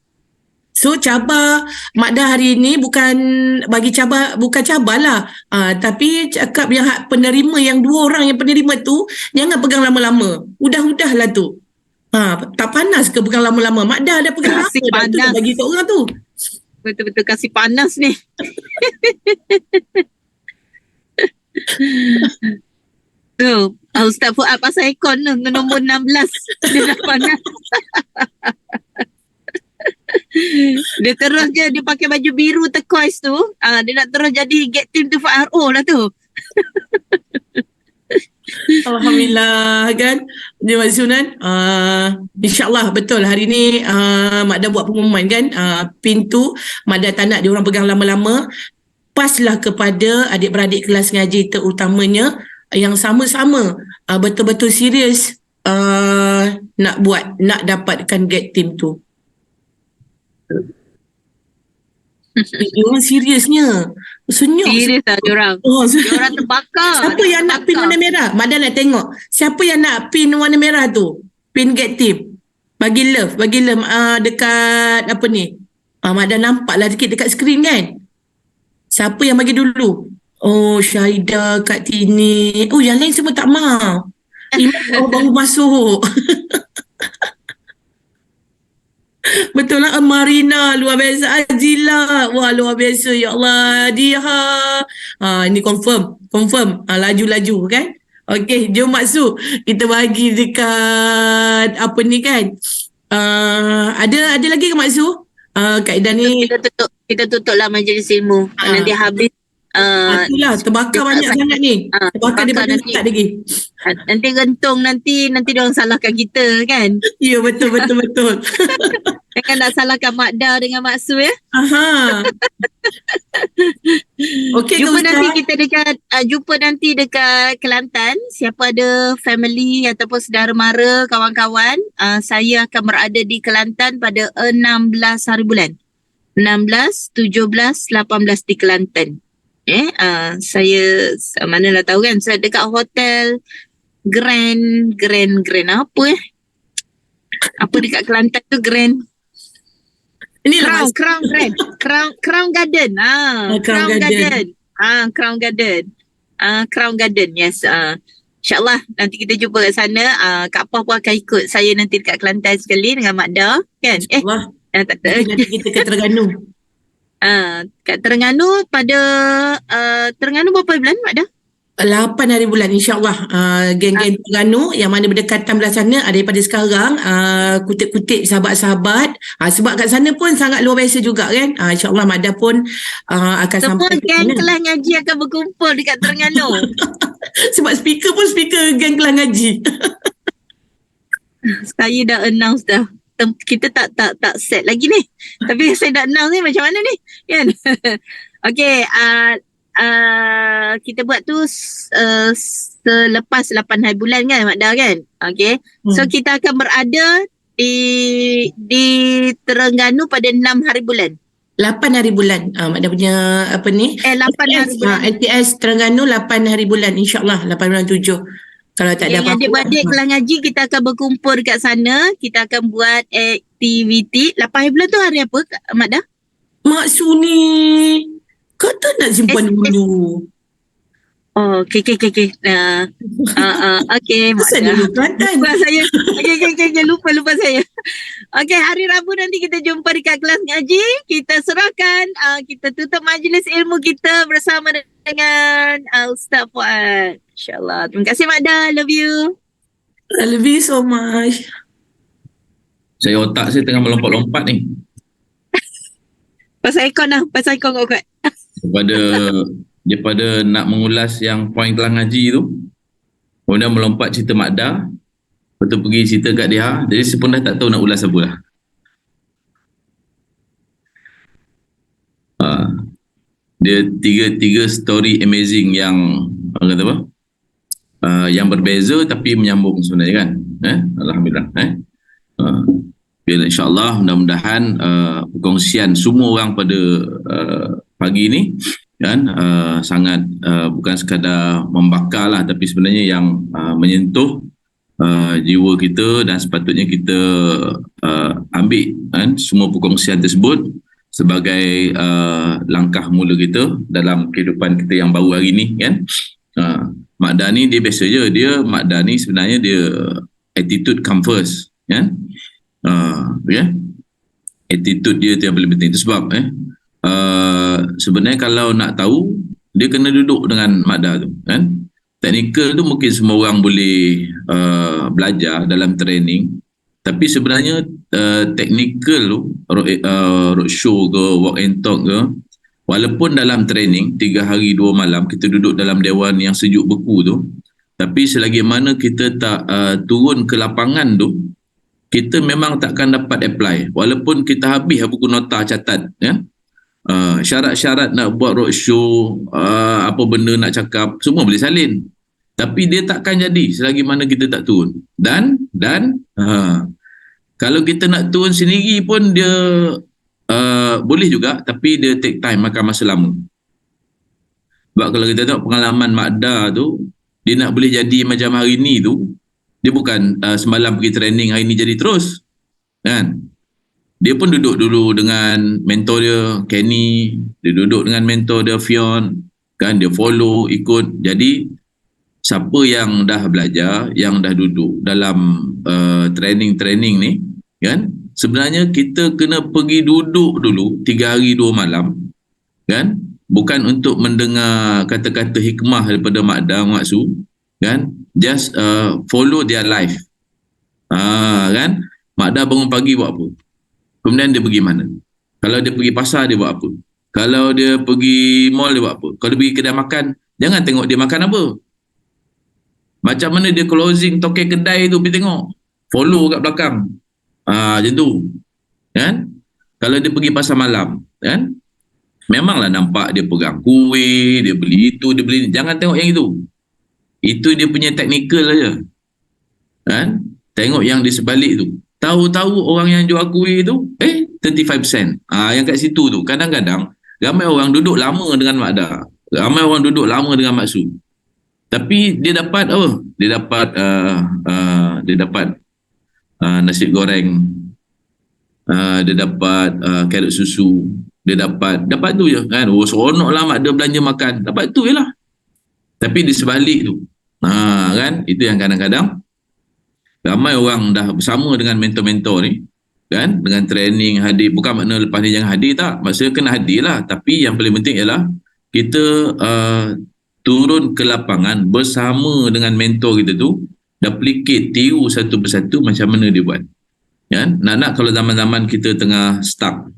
So cabar Mak Dah hari ni bukan bagi cabar, bukan cabar lah. Tapi cakap yang hak penerima, yang 2 orang yang penerima tu, jangan pegang lama-lama. Udah lah tu. Tak panas ke pegang lama-lama? Mak Dah ada pegang Kasih lama dah tu bagi tu orang tu. Betul-betul kasih panas ni. Tu, Ustaz Fuad pasal aircon tu, nombor 16. Dia dah panas. Dia terus je, dia pakai baju biru turquoise tu. Dia nak terus jadi get team tu FRO lah tu. Alhamdulillah kan. Dia Mak Sunan. InsyaAllah betul hari ni Mak Dah buat pengumuman kan. Pintu Mak Dah tak nak dia orang pegang lama-lama. Paslah kepada adik-beradik kelas ngaji terutamanya yang sama-sama betul-betul serius nak nak dapatkan get team tu. Diorang seriusnya. Senyum. Serius lah diorang. Diorang terbakar. Siapa yang nak pin warna merah? Mak Dah nak tengok. Siapa yang nak pin warna merah tu? Pin get team. Bagi love dekat apa ni? Mak Dah nampak lah sikit dekat skrin kan? Siapa yang bagi dulu? Oh, Syahidah, Kak Tini. Oh, yang lain semua tak mau. Iman baru masuk. Betul lah. Marina, luar biasa. Azila, wah luar biasa. Ya Allah, Diha. Ini confirm. Laju-laju kan? Okey, jom Mak Su. Kita bagi dekat apa ni kan? Ada lagi ke Mak Su? Kaedah ni kita tutuplah majlis ilmu. Nanti habis itulah terbakar banyak sangat ni. Terbakar daripada nanti. tak lagi. Nanti gentung nanti diorang salahkan kita kan. Ya, betul. Jangan nak salahkan Mak Dah dengan Mak Su ya. Okey, jumpa nanti dekat Kelantan. Siapa ada family ataupun saudara mara, kawan-kawan, saya akan berada di Kelantan pada 16 hari bulan. 16, 17, 18 di Kelantan. Saya manalah tahu kan, saya dekat hotel Grand apa apa dekat Kelantan tu Grand Inilah Crown Garden. Crown Garden. Crown Garden. Crown Garden. Yes. InsyaAllah nanti kita jumpa kat sana. Kak Pah pun akan ikut saya nanti dekat Kelantan sekali dengan Mak Da. Kan? Wah, Tak. nanti kita ke Terengganu. Kat Terengganu pada Terengganu berapa bulan Mak Da? 8 hari bulan insyaAllah. Geng-geng Terengganu yang mana berdekatan belah sana daripada sekarang kutip-kutip sahabat-sahabat, sebab kat sana pun sangat luar biasa juga kan. InsyaAllah Mada pun akan Semua sampai ke geng sana. kelas ngaji akan berkumpul dekat Terengganu. Sebab speaker pun speaker geng kelas ngaji. Saya dah announce dah. Kita tak set lagi ni. Tapi saya dah announce ni macam mana ni? Kan? Okey, kita buat tu selepas 8 hari bulan kan Mak Da kan? Okey. So kita akan berada di Terengganu pada 6 hari bulan. 8 hari bulan. Mada punya apa ni? 8 hari bulan. LTS Terengganu 8 hari bulan insyaAllah. 8 bulan 7. Kalau tak ada Yang apa-apa. adik-beradik kelas ngaji kita akan berkumpul dekat sana. Kita akan buat aktiviti. 8 hari bulan tu hari apa Mak Da? Mak Suni, kata nak simpan dulu. Oh, okey. Okey, Mak Kenapa Da. dulu Kelantan? Lupa saya. Okey, lupa saya. Okey, hari Rabu nanti kita jumpa dekat kelas ngaji. Kita serahkan, kita tutup majlis ilmu kita bersama dengan Ustaz Fuad. InsyaAllah. Terima kasih Mak Da. Love you. I love you so much. Otak saya tengah melompat-lompat ni. Pasal ikon kuat. Daripada nak mengulas yang poin kelas ngaji tu, kemudian melompat cerita Mak Da, lepas tu pergi cerita kat dia, jadi saya pun dah tak tahu nak ulas apa lah. Dia tiga story amazing yang orang kata apa? Yang berbeza tapi menyambung sebenarnya kan. Alhamdulillah. InsyaAllah mudah-mudahan perkongsian semua orang pada pagi ni kan sangat bukan sekadar membakar lah, tapi sebenarnya yang menyentuh jiwa kita, dan sepatutnya kita ambil kan semua perkongsian tersebut sebagai langkah mula kita dalam kehidupan kita yang baru hari ni kan. Mak Da ni dia biasa je, Mak Da ni sebenarnya dia attitude come first kan. Attitude dia tu yang paling penting. Itu sebab sebenarnya kalau nak tahu, dia kena duduk dengan Mak Da tu kan. Teknikal tu mungkin semua orang boleh belajar dalam training, tapi sebenarnya teknikal tu roadshow ke walk and talk ke, walaupun dalam training 3 hari 2 malam kita duduk dalam dewan yang sejuk beku tu, tapi selagi mana kita tak turun ke lapangan tu, kita memang takkan dapat apply. Walaupun kita habis buku nota catat ya. Syarat-syarat nak buat roadshow, apa benda nak cakap, semua boleh salin. Tapi dia takkan jadi selagi mana kita tak turun. Dan kalau kita nak turun sendiri pun dia boleh juga, tapi dia take time, makan masa lama. Sebab kalau kita tengok pengalaman Mak Da tu, dia nak boleh jadi macam hari ni tu, dia bukan semalam pergi training, hari ni jadi terus kan. Dia pun duduk dulu dengan mentor dia Kenny, dia duduk dengan mentor dia Fion kan, dia follow ikut. Jadi siapa yang dah belajar, yang dah duduk dalam training ni kan, sebenarnya kita kena pergi duduk dulu 3 hari 2 malam kan, bukan untuk mendengar kata-kata hikmah daripada Mak Da, Mak Su kan, just follow their life. Kan, Mak Da bangun pagi buat apa, kemudian dia pergi mana, kalau dia pergi pasar dia buat apa, kalau dia pergi mall dia buat apa, kalau dia pergi kedai makan jangan tengok dia makan apa, macam mana dia closing token kedai tu, pergi tengok, follow kat belakang. Macam tu kan. Kalau dia pergi pasar malam kan, memanglah nampak dia pegang kuih, dia beli itu, dia beli ini. Jangan tengok yang itu dia punya teknikal aja kan. Tengok yang di sebalik tu, tahu-tahu orang yang jual kuih tu 35%. Yang kat situ tu kadang-kadang ramai orang duduk lama dengan Mak Da, Ramai orang duduk lama dengan maksud. Tapi dia dapat apa? Dia dapat nasi goreng, dia dapat carrot susu, dia dapat tu je kan. Oh, seronok lah mak dia belanja makan. Dapat tu je lah. Tapi di sebalik tu, kan, itu yang kadang-kadang ramai orang dah bersama dengan mentor-mentor ni, kan, dengan training hadir. Bukan makna lepas ni jangan hadir, tak, maksudnya kena hadir lah. Tapi yang paling penting ialah kita turun ke lapangan bersama dengan mentor kita tu, duplicate, tiru satu persatu macam mana dia buat, kan. Nak kalau zaman-zaman kita tengah stuck,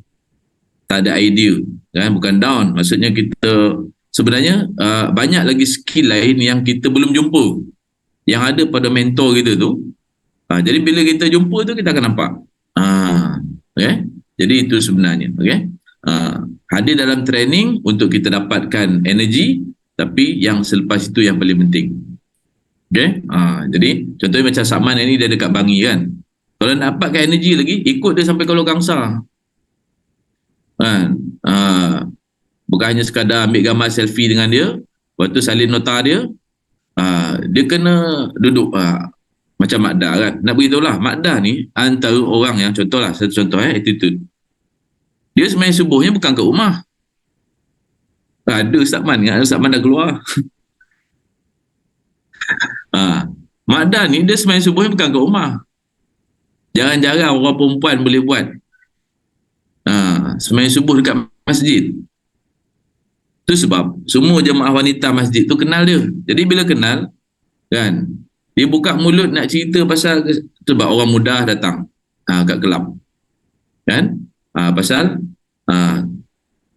tak ada idea, kan, bukan down, maksudnya kita sebenarnya banyak lagi skill lain yang kita belum jumpa, yang ada pada mentor kita tu. Jadi bila kita jumpa tu, kita akan nampak. Okay? Jadi itu sebenarnya. Okay? Hadir dalam training untuk kita dapatkan energi, tapi yang selepas itu yang paling penting. Okay? Jadi contohnya macam Sakman ni, dia dekat Bangi kan. Kalau nak dapatkan energi lagi, ikut dia sampai Kuala Kangsar. Bukan hanya sekadar ambil gambar selfie dengan dia, lepas tu salin nota dia. Dia kena duduk macam Makda kan. Nak beritahu lah, Makda ni antara orang yang, contohlah, satu contoh attitude. Dia semain subuhnya bukan kat rumah. Ada Sakman kan, Sakman dah keluar. Makda ni dia semain subuhnya bukan kat rumah. Jarang-jarang orang perempuan boleh buat semain subuh dekat masjid. Tu sebab semua jemaah wanita masjid tu kenal dia. Jadi bila kenal, kan, dia buka mulut nak cerita pasal, sebab orang mudah datang kat kelab, kan, pasal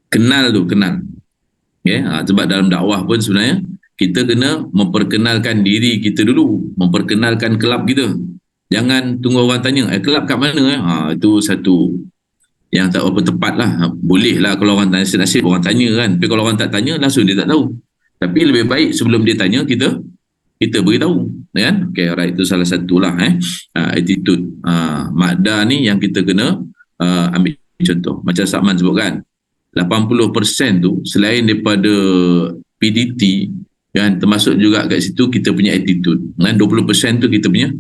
kenal. Okay? Sebab dalam dakwah pun sebenarnya kita kena memperkenalkan diri kita dulu, memperkenalkan kelab kita. Jangan tunggu orang tanya, kelab kat mana? Itu satu yang tak apa tepat lah. Boleh lah kalau orang tanya, nasib orang tanya kan. Tapi kalau orang tak tanya, langsung dia tak tahu. Tapi lebih baik sebelum dia tanya, kita beritahu, kan. Okay, alright, itu salah satulah attitude. Makda ni yang kita kena ambil contoh. Macam Sakman sebutkan, 80% tu selain daripada PDT, kan, termasuk juga kat situ kita punya attitude, kan. 20% tu kita punya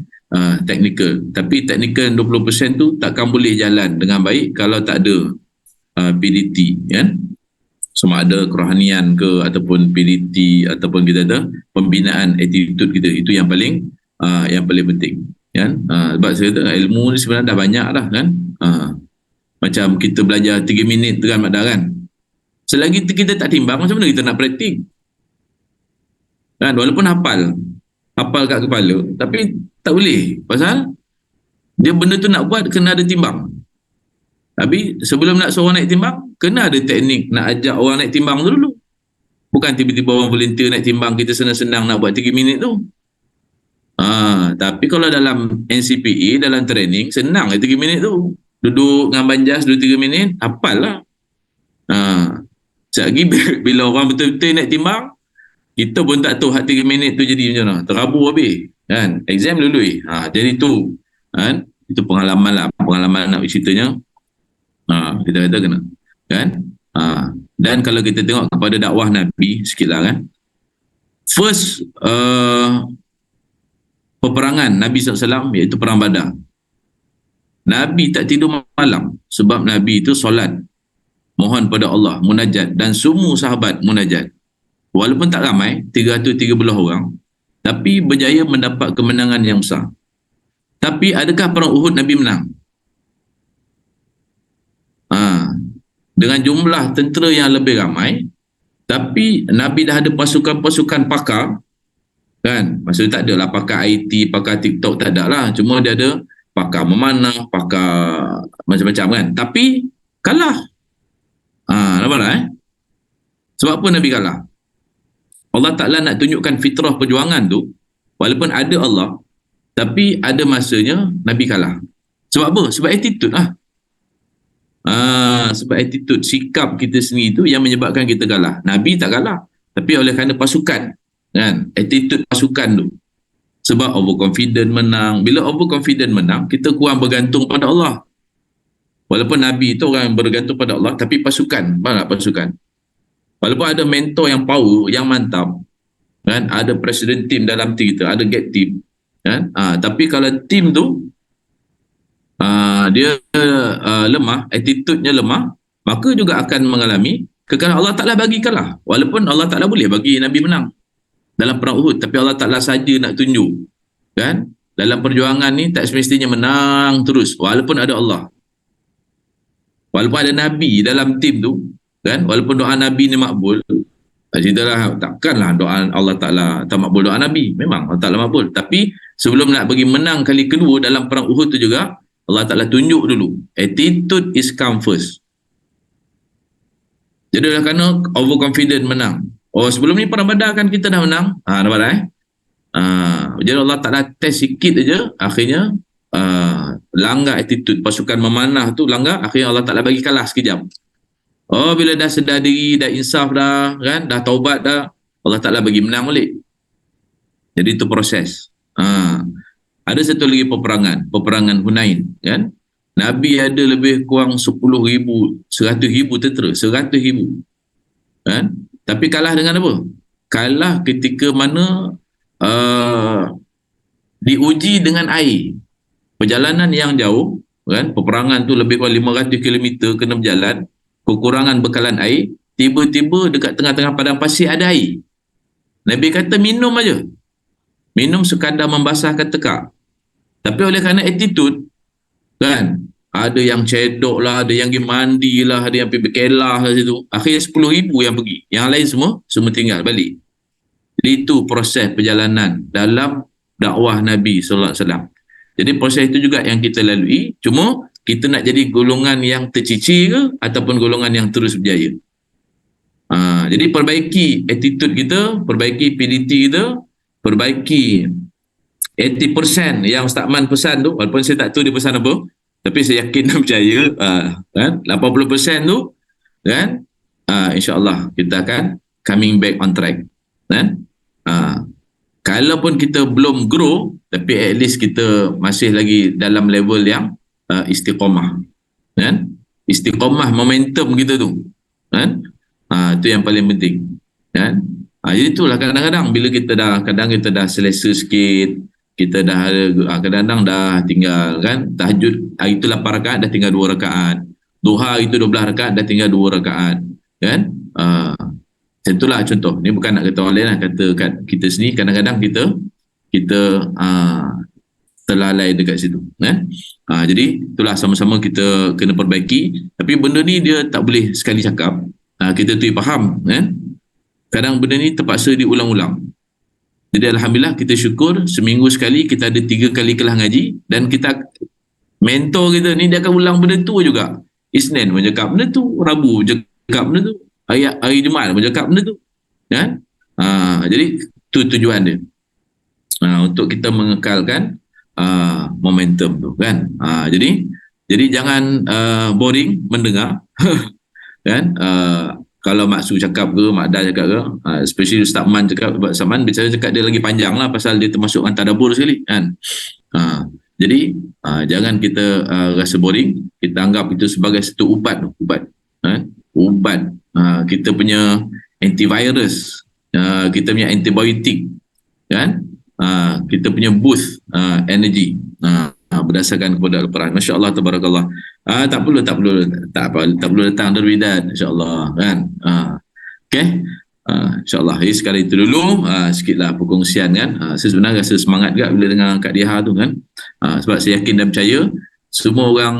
technical. Tapi technical 20% tu takkan boleh jalan dengan baik kalau tak ada PDT, kan. Sama ada kerohanian ke, ataupun PDT, ataupun kita ada pembinaan attitude kita. Itu yang paling penting, kan. Sebab saya kata ilmu ni sebenarnya dah banyak dah, kan. Macam kita belajar 3 minit tu kan, Makda, kan. Selagi kita tak timbang, macam mana kita nak praktik, kan. Walaupun hafal kat kepala, tapi tak boleh. Pasal dia benda tu nak buat kena ada timbang. Tapi sebelum nak suruh naik timbang, kena ada teknik nak ajak orang naik timbang tu dulu. Bukan tiba-tiba orang volunteer naik timbang, kita senang-senang nak buat 3 minit tu. Tapi kalau dalam NCPE, dalam training, senang 3 minit tu. Duduk dengan banjas 2-3 minit, hafal lah. Sekejap lagi bila orang betul-betul naik timbang, kita pun tak tahu 3 minit tu jadi macam mana. Terabur habis, kan. Exam lulus. Jadi tu, kan, itu pengalaman lah. Pengalaman nak ceritanya. Kita kata kena, kan. Dan kalau kita tengok kepada dakwah Nabi sikit lah, kan. First peperangan Nabi SAW iaitu Perang Badar. Nabi tak tidur malam sebab Nabi itu solat, mohon pada Allah, munajat, dan semua sahabat munajat. Walaupun tak ramai, 313 orang, tapi berjaya mendapat kemenangan yang besar. Tapi adakah perang Uhud Nabi menang? Dengan jumlah tentera yang lebih ramai, tapi Nabi dah ada pasukan-pasukan pakar, kan. Maksudnya tak adalah pakar IT, pakar TikTok, tak ada lah. Cuma dia ada pakar memanah, pakar macam-macam, kan. Tapi kalah. Nampak. Sebab apa Nabi kalah? Allah Ta'ala nak tunjukkan fitrah perjuangan tu, walaupun ada Allah, tapi ada masanya Nabi kalah. Sebab apa? Sebab attitude lah. Sebab attitude, sikap kita sendiri tu yang menyebabkan kita kalah. Nabi tak kalah, tapi oleh kerana pasukan, kan, attitude pasukan tu. Sebab overconfident menang. Bila overconfident menang, kita kurang bergantung pada Allah. Walaupun Nabi tu orang yang bergantung pada Allah, tapi pasukan, faham tak pasukan? Walaupun ada mentor yang power, yang mantap, kan, ada president team dalam team kita, ada get team, kan, tapi kalau team tu dia lemah, attitude-nya lemah, maka juga akan mengalami kekalahan. Allah Ta'ala bagi kalah, walaupun Allah Ta'ala boleh bagi Nabi menang dalam perang Uhud, tapi Allah Ta'ala saja nak tunjuk, kan, dalam perjuangan ni tak semestinya menang terus, walaupun ada Allah, walaupun ada Nabi dalam tim tu, kan, walaupun doa Nabi ni makbul. Ceritalah, takkanlah doa Allah Ta'ala tak makbul doa Nabi. Memang Allah Ta'ala makbul. Tapi sebelum nak bagi menang kali kedua dalam perang Uhud tu juga, Allah Ta'ala tunjuk dulu. Attitude is come first. Jadi oleh kerana overconfident menang. Oh, sebelum ni perang Badar kan kita dah menang. Nampak jadi Allah Ta'ala test sikit aja, akhirnya langgar attitude. Pasukan memanah tu langgar, akhirnya Allah Ta'ala bagi kalah sekejap. Oh, bila dah sedar diri, dah insaf dah, kan, dah taubat dah, Allah Ta'ala bagi menang balik. Jadi itu proses. Ada satu lagi peperangan Hunain, kan. Nabi ada lebih kurang 10,000, 100,000 tentera, 100,000. Kan? Tapi kalah dengan apa? Kalah ketika mana diuji dengan air. Perjalanan yang jauh, kan, peperangan tu lebih kurang 500 km kena berjalan, kekurangan bekalan air, tiba-tiba dekat tengah-tengah padang pasir ada air. Nabi kata minum aja. Minum sekadar membasahkan tekak. Tapi oleh kerana attitude, kan, ada yang cedok lah, ada yang pergi mandi lah, ada yang pergi berkelah lah situ. Akhirnya 10,000 yang pergi. Yang lain semua tinggal balik. Jadi itu proses perjalanan dalam dakwah Nabi SAW. Jadi proses itu juga yang kita lalui. Cuma kita nak jadi golongan yang tercicir ke ataupun golongan yang terus berjaya. Jadi perbaiki attitude kita, perbaiki PDT kita, perbaiki 80% yang Ustaz Man pesan tu, walaupun saya tak tahu dia pesan apa, tapi saya yakin dan percaya, kan, 80% tu, kan, insyaAllah kita akan coming back on track, kan. Kalaupun kita belum grow, tapi at least kita masih lagi dalam level yang istiqamah, kan, istiqamah momentum kita tu, kan, itu yang paling penting, kan. Jadi itulah kadang-kadang bila kita dah selesa sikit, kita dah kadang-kadang dah tinggal, kan, tahajud hari tu 8 rakaat dah tinggal 2 rakaat, duha itu 12 rakaat dah tinggal 2 rakaat, kan. Itulah contoh. Ni bukan nak kata orang lain lah, kata kat kita sendiri kadang-kadang kita terlalai dekat situ, kan. Jadi itulah sama-sama kita kena perbaiki. Tapi benda ni dia tak boleh sekali cakap, kita tu faham, kan. Kadang benda ni terpaksa diulang-ulang. Jadi alhamdulillah kita syukur seminggu sekali kita ada 3 kali kelas ngaji, dan kita mentor kita ni dia akan ulang benda tu juga. Isnin pun cakap benda tu, Rabu cakap benda tu, hari Jumaat pun cakap benda tu, kan. Jadi tu tujuan dia, untuk kita mengekalkan momentum tu, kan. Jadi jangan boring mendengar kan. Kalau Mak Su cakap ke, Mak Da cakap ke, especially Ustaz Man cakap, Ustaz Man bicara cakap dia lagi panjang lah pasal dia termasuk tadabbur sekali, kan. Jadi jangan kita rasa boring, kita anggap itu sebagai satu ubat, ubat, kita punya antivirus, kita punya antibiotik, kan, kita punya boost energy, berdasarkan kepada Al-Quran. Masya Allah, tabarakallah. Tak perlu datang derwidan, insyaAllah, kan. Okay, insyaAllah. Jadi sekarang itu dulu, sikitlah perkongsian, kan. Saya sebenarnya rasa semangat juga bila dengar Kak Diha tu, kan. Sebab saya yakin dan percaya semua orang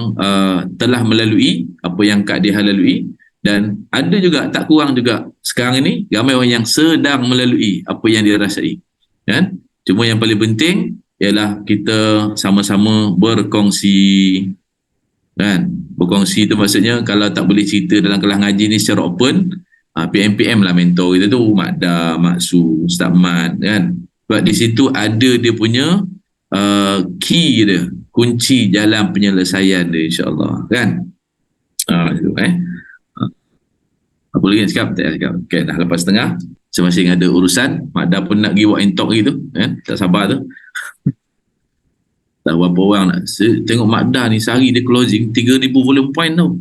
telah melalui apa yang Kak Diha lalui, dan ada juga, tak kurang juga sekarang ini ramai orang yang sedang melalui apa yang dia rasai, kan. Cuma yang paling penting ialah kita sama-sama berkongsi, kan. Berkongsi tu maksudnya kalau tak boleh cerita dalam kelas ngaji ni secara open, PM lah mentor kita tu, Mak Da, Mak Su, Ustaz Man, kan. Sebab di situ ada dia punya key dia, kunci jalan penyelesaian dia, insyaAllah, kan. Itu, apa lagi nak cakap? Tak cakap. Okay, dah lepas setengah, masing-masing ada urusan. Mak Da pun nak pergi walk and talk gitu, kan. Tak sabar tu. Tak berapa orang nak. Tengok Mak Da ni sehari dia closing 3,000 volume point tau.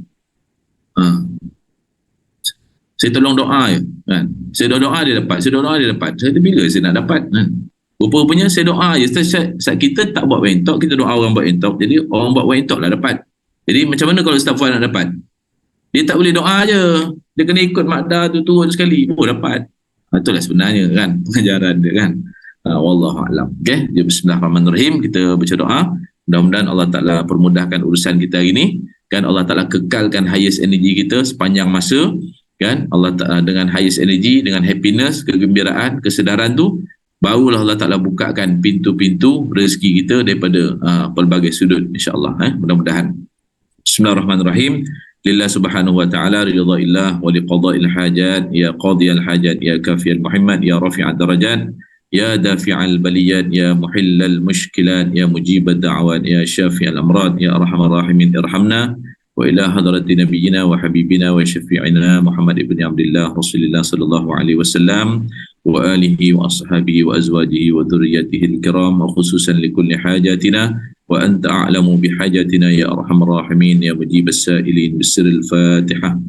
Saya tolong doa je kan. Saya doa dia dapat, saya doa dia dapat. Saya kata bila saya nak dapat kan. Rupa-rupanya saya doa je. Saat kita tak buat WhatsApp, kita doa orang buat WhatsApp. Jadi orang buat WhatsApp lah dapat. Jadi macam mana kalau Ustaz Fuad nak dapat? Dia tak boleh doa je. Dia kena ikut makda tu turun sekali. Dapat. Itulah sebenarnya kan pengajaran dia kan. Wallahualam. Okay. Jadi bismillahirrahmanirrahim. Kita baca doa. Mudah-mudahan Allah Ta'ala permudahkan urusan kita hari ini. Kan Allah Ta'ala kekalkan highest energy kita sepanjang masa. Kan Allah Ta'ala dengan highest energy, dengan happiness, kegembiraan, kesedaran tu, barulah Allah Ta'ala bukakan pintu-pintu rezeki kita daripada pelbagai sudut insyaAllah. Mudah-mudahan. Bismillahirrahmanirrahim. Lillah subhanahu wa ta'ala ridha'illah wa liqadha'il hajat ya qadiyal hajat ya kafiyal muhammad ya rafi'ad darajat ya dafi'al baliyat ya muhillal mushkilat ya mujibad da'awat ya syafi'al amrad ya arhamar rahimin irhamna wa ila hadrati nabiyyina wa habibina wa syafi'ina Muhammad ibn Abdullah Rasulullah sallallahu alaihi wasallam wa alihi wa ashabihi wa azwajihi wa dhurriyyatihi al-kiram wa khususan likulli hajatina wa anta a'lamu bihajatina ya arhamar rahimin ya mujibas sa'ilin bisirril fatihah.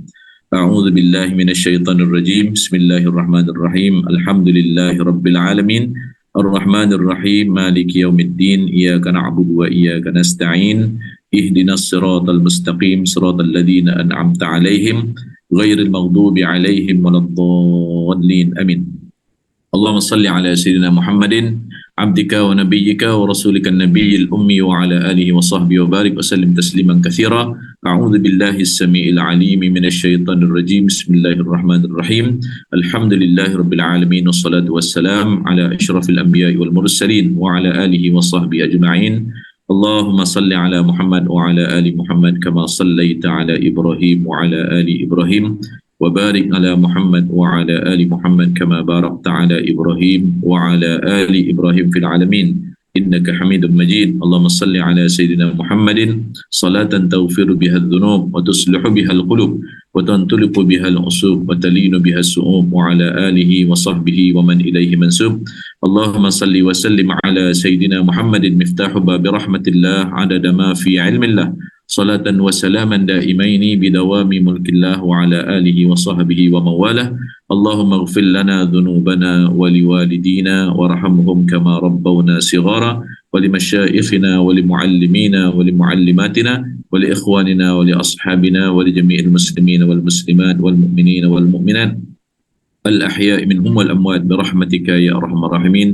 A'udzu billahi minasy syaithanir rajim. Bismillahirrahmanirrahim. Alhamdulillahi rabbil alamin. Arrahmanir rahim. Maliki yaumiddin. Iyyaka na'budu wa iyyaka nasta'in. Ihdinas siratal mustaqim. Siratal ladzina an'amta 'alaihim ghairil maghdubi 'alaihim waladdallin. Amin. Allahumma salli ala sayyidina Muhammadin abdika wa nabiyyika wa rasulika an-nabiyil ummi wa ala alihi wa sahbihi wa barik wa sallim tasliman katsira. A'udzu billahi as-sami'il 'alim minasy syaithanir rajim. Bismillahirrahmanirrahim. Alhamdulillahirabbil alamin wassalatu wassalam ala asyrafil anbiya'i wal mursalin wa ala alihi wa sahbihi ajma'in. Allahumma salli ala Muhammad wa ala ali Muhammad kama sallaita ala Ibrahim wa ala ali Ibrahim. وبارك على محمد وعلى آل محمد كما باركت على إبراهيم وعلى آل إبراهيم في العالمين إنك حميد مجيد. اللهم صل على سيدنا محمد صلاة تغفر بها الذنوب وتصلح بها القلوب وتنطلق بها العصوب وتلين بها السؤوب وعلى آله وصحبه ومن إليه منسوب. اللهم صل وسلم على سيدنا محمد مفتاح باب رحمة الله عدد ما في علم الله صلاة وسلاما دائمين بدوام ملك الله وعلى آله وصحبه ومواله. اللهم اغفر لنا ذنوبنا ولوالدينا وارحمهم كما ربونا صغارا ولمشائخنا ولمعلمينا ولمعلماتنا ولإخواننا ولأصحابنا ولجميع المسلمين والمسلمات والمؤمنين والمؤمنات الأحياء منهم والأموات برحمتك يا أرحم الراحمين.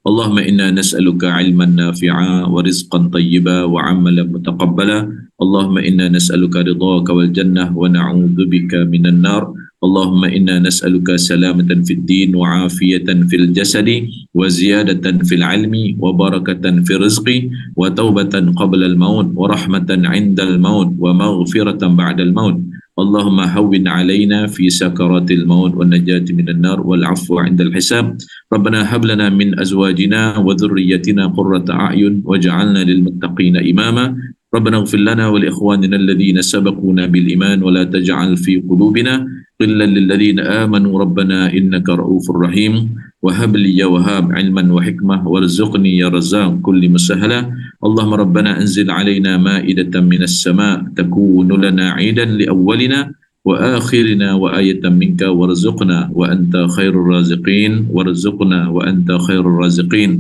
اللهم إنا نسألك علما نافعا ورزقا طيبا وعملا متقبلا. اللهم إنا نسألك رضاك والجنة ونعوذ بك من النار. اللهم إنا نسألك سلامة في الدين وعافية في الجسد وزيادة في العلم وبركة في الرزق وتوبة قبل الموت ورحمة عند الموت ومغفرة بعد الموت. اللهم هون علينا في سكرات الموت والنجاة من النار والعفو عند الحساب. ربنا هب لنا من أزواجنا وذريتنا قرة أعين واجعلنا للمتقين إماما. ربنا اغفر لنا ولإخواننا الذين سبقونا بالإيمان ولا تجعل في قلوبنا غلا للذين آمنوا ربنا إنك رؤوف رحيم. وهب لي يا وهاب علما وحكمة وارزقني يا رزاق كل مسهلة. اللهم ربنا أنزل علينا مائدة من السماء تكون لنا عيدا لأولنا وآخرنا وآية منك وارزقنا وأنت خير الرازقين. وارزقنا وأنت خير الرازقين.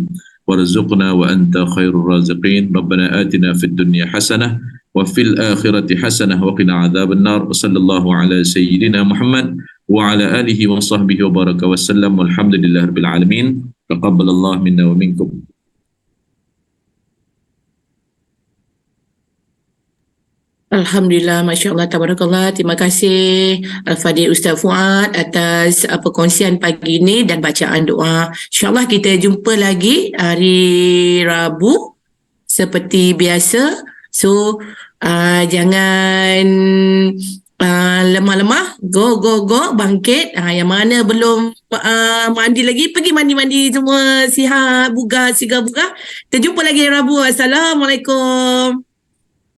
وارزقنا وأنت خير الرازقين. ربنا آتنا في الدنيا حسنة وفي الآخرة حسنة وقنا عذاب النار. وصلى الله على سيدنا محمد وعلى آله وصحبه وبارك وسلم والحمد لله رب العالمين. تقبل الله منا ومنكم. Alhamdulillah, Masya Allah, Tabarakallah. Terima kasih Al-Fadhil Ustaz Fuad atas perkongsian pagi ini dan bacaan doa. InsyaAllah kita jumpa lagi hari Rabu seperti biasa. So, jangan lemah-lemah. Go, bangkit. Yang mana belum mandi lagi, pergi mandi-mandi semua. Sihat, bugar, sigar bugar. Kita jumpa lagi hari Rabu. Assalamualaikum.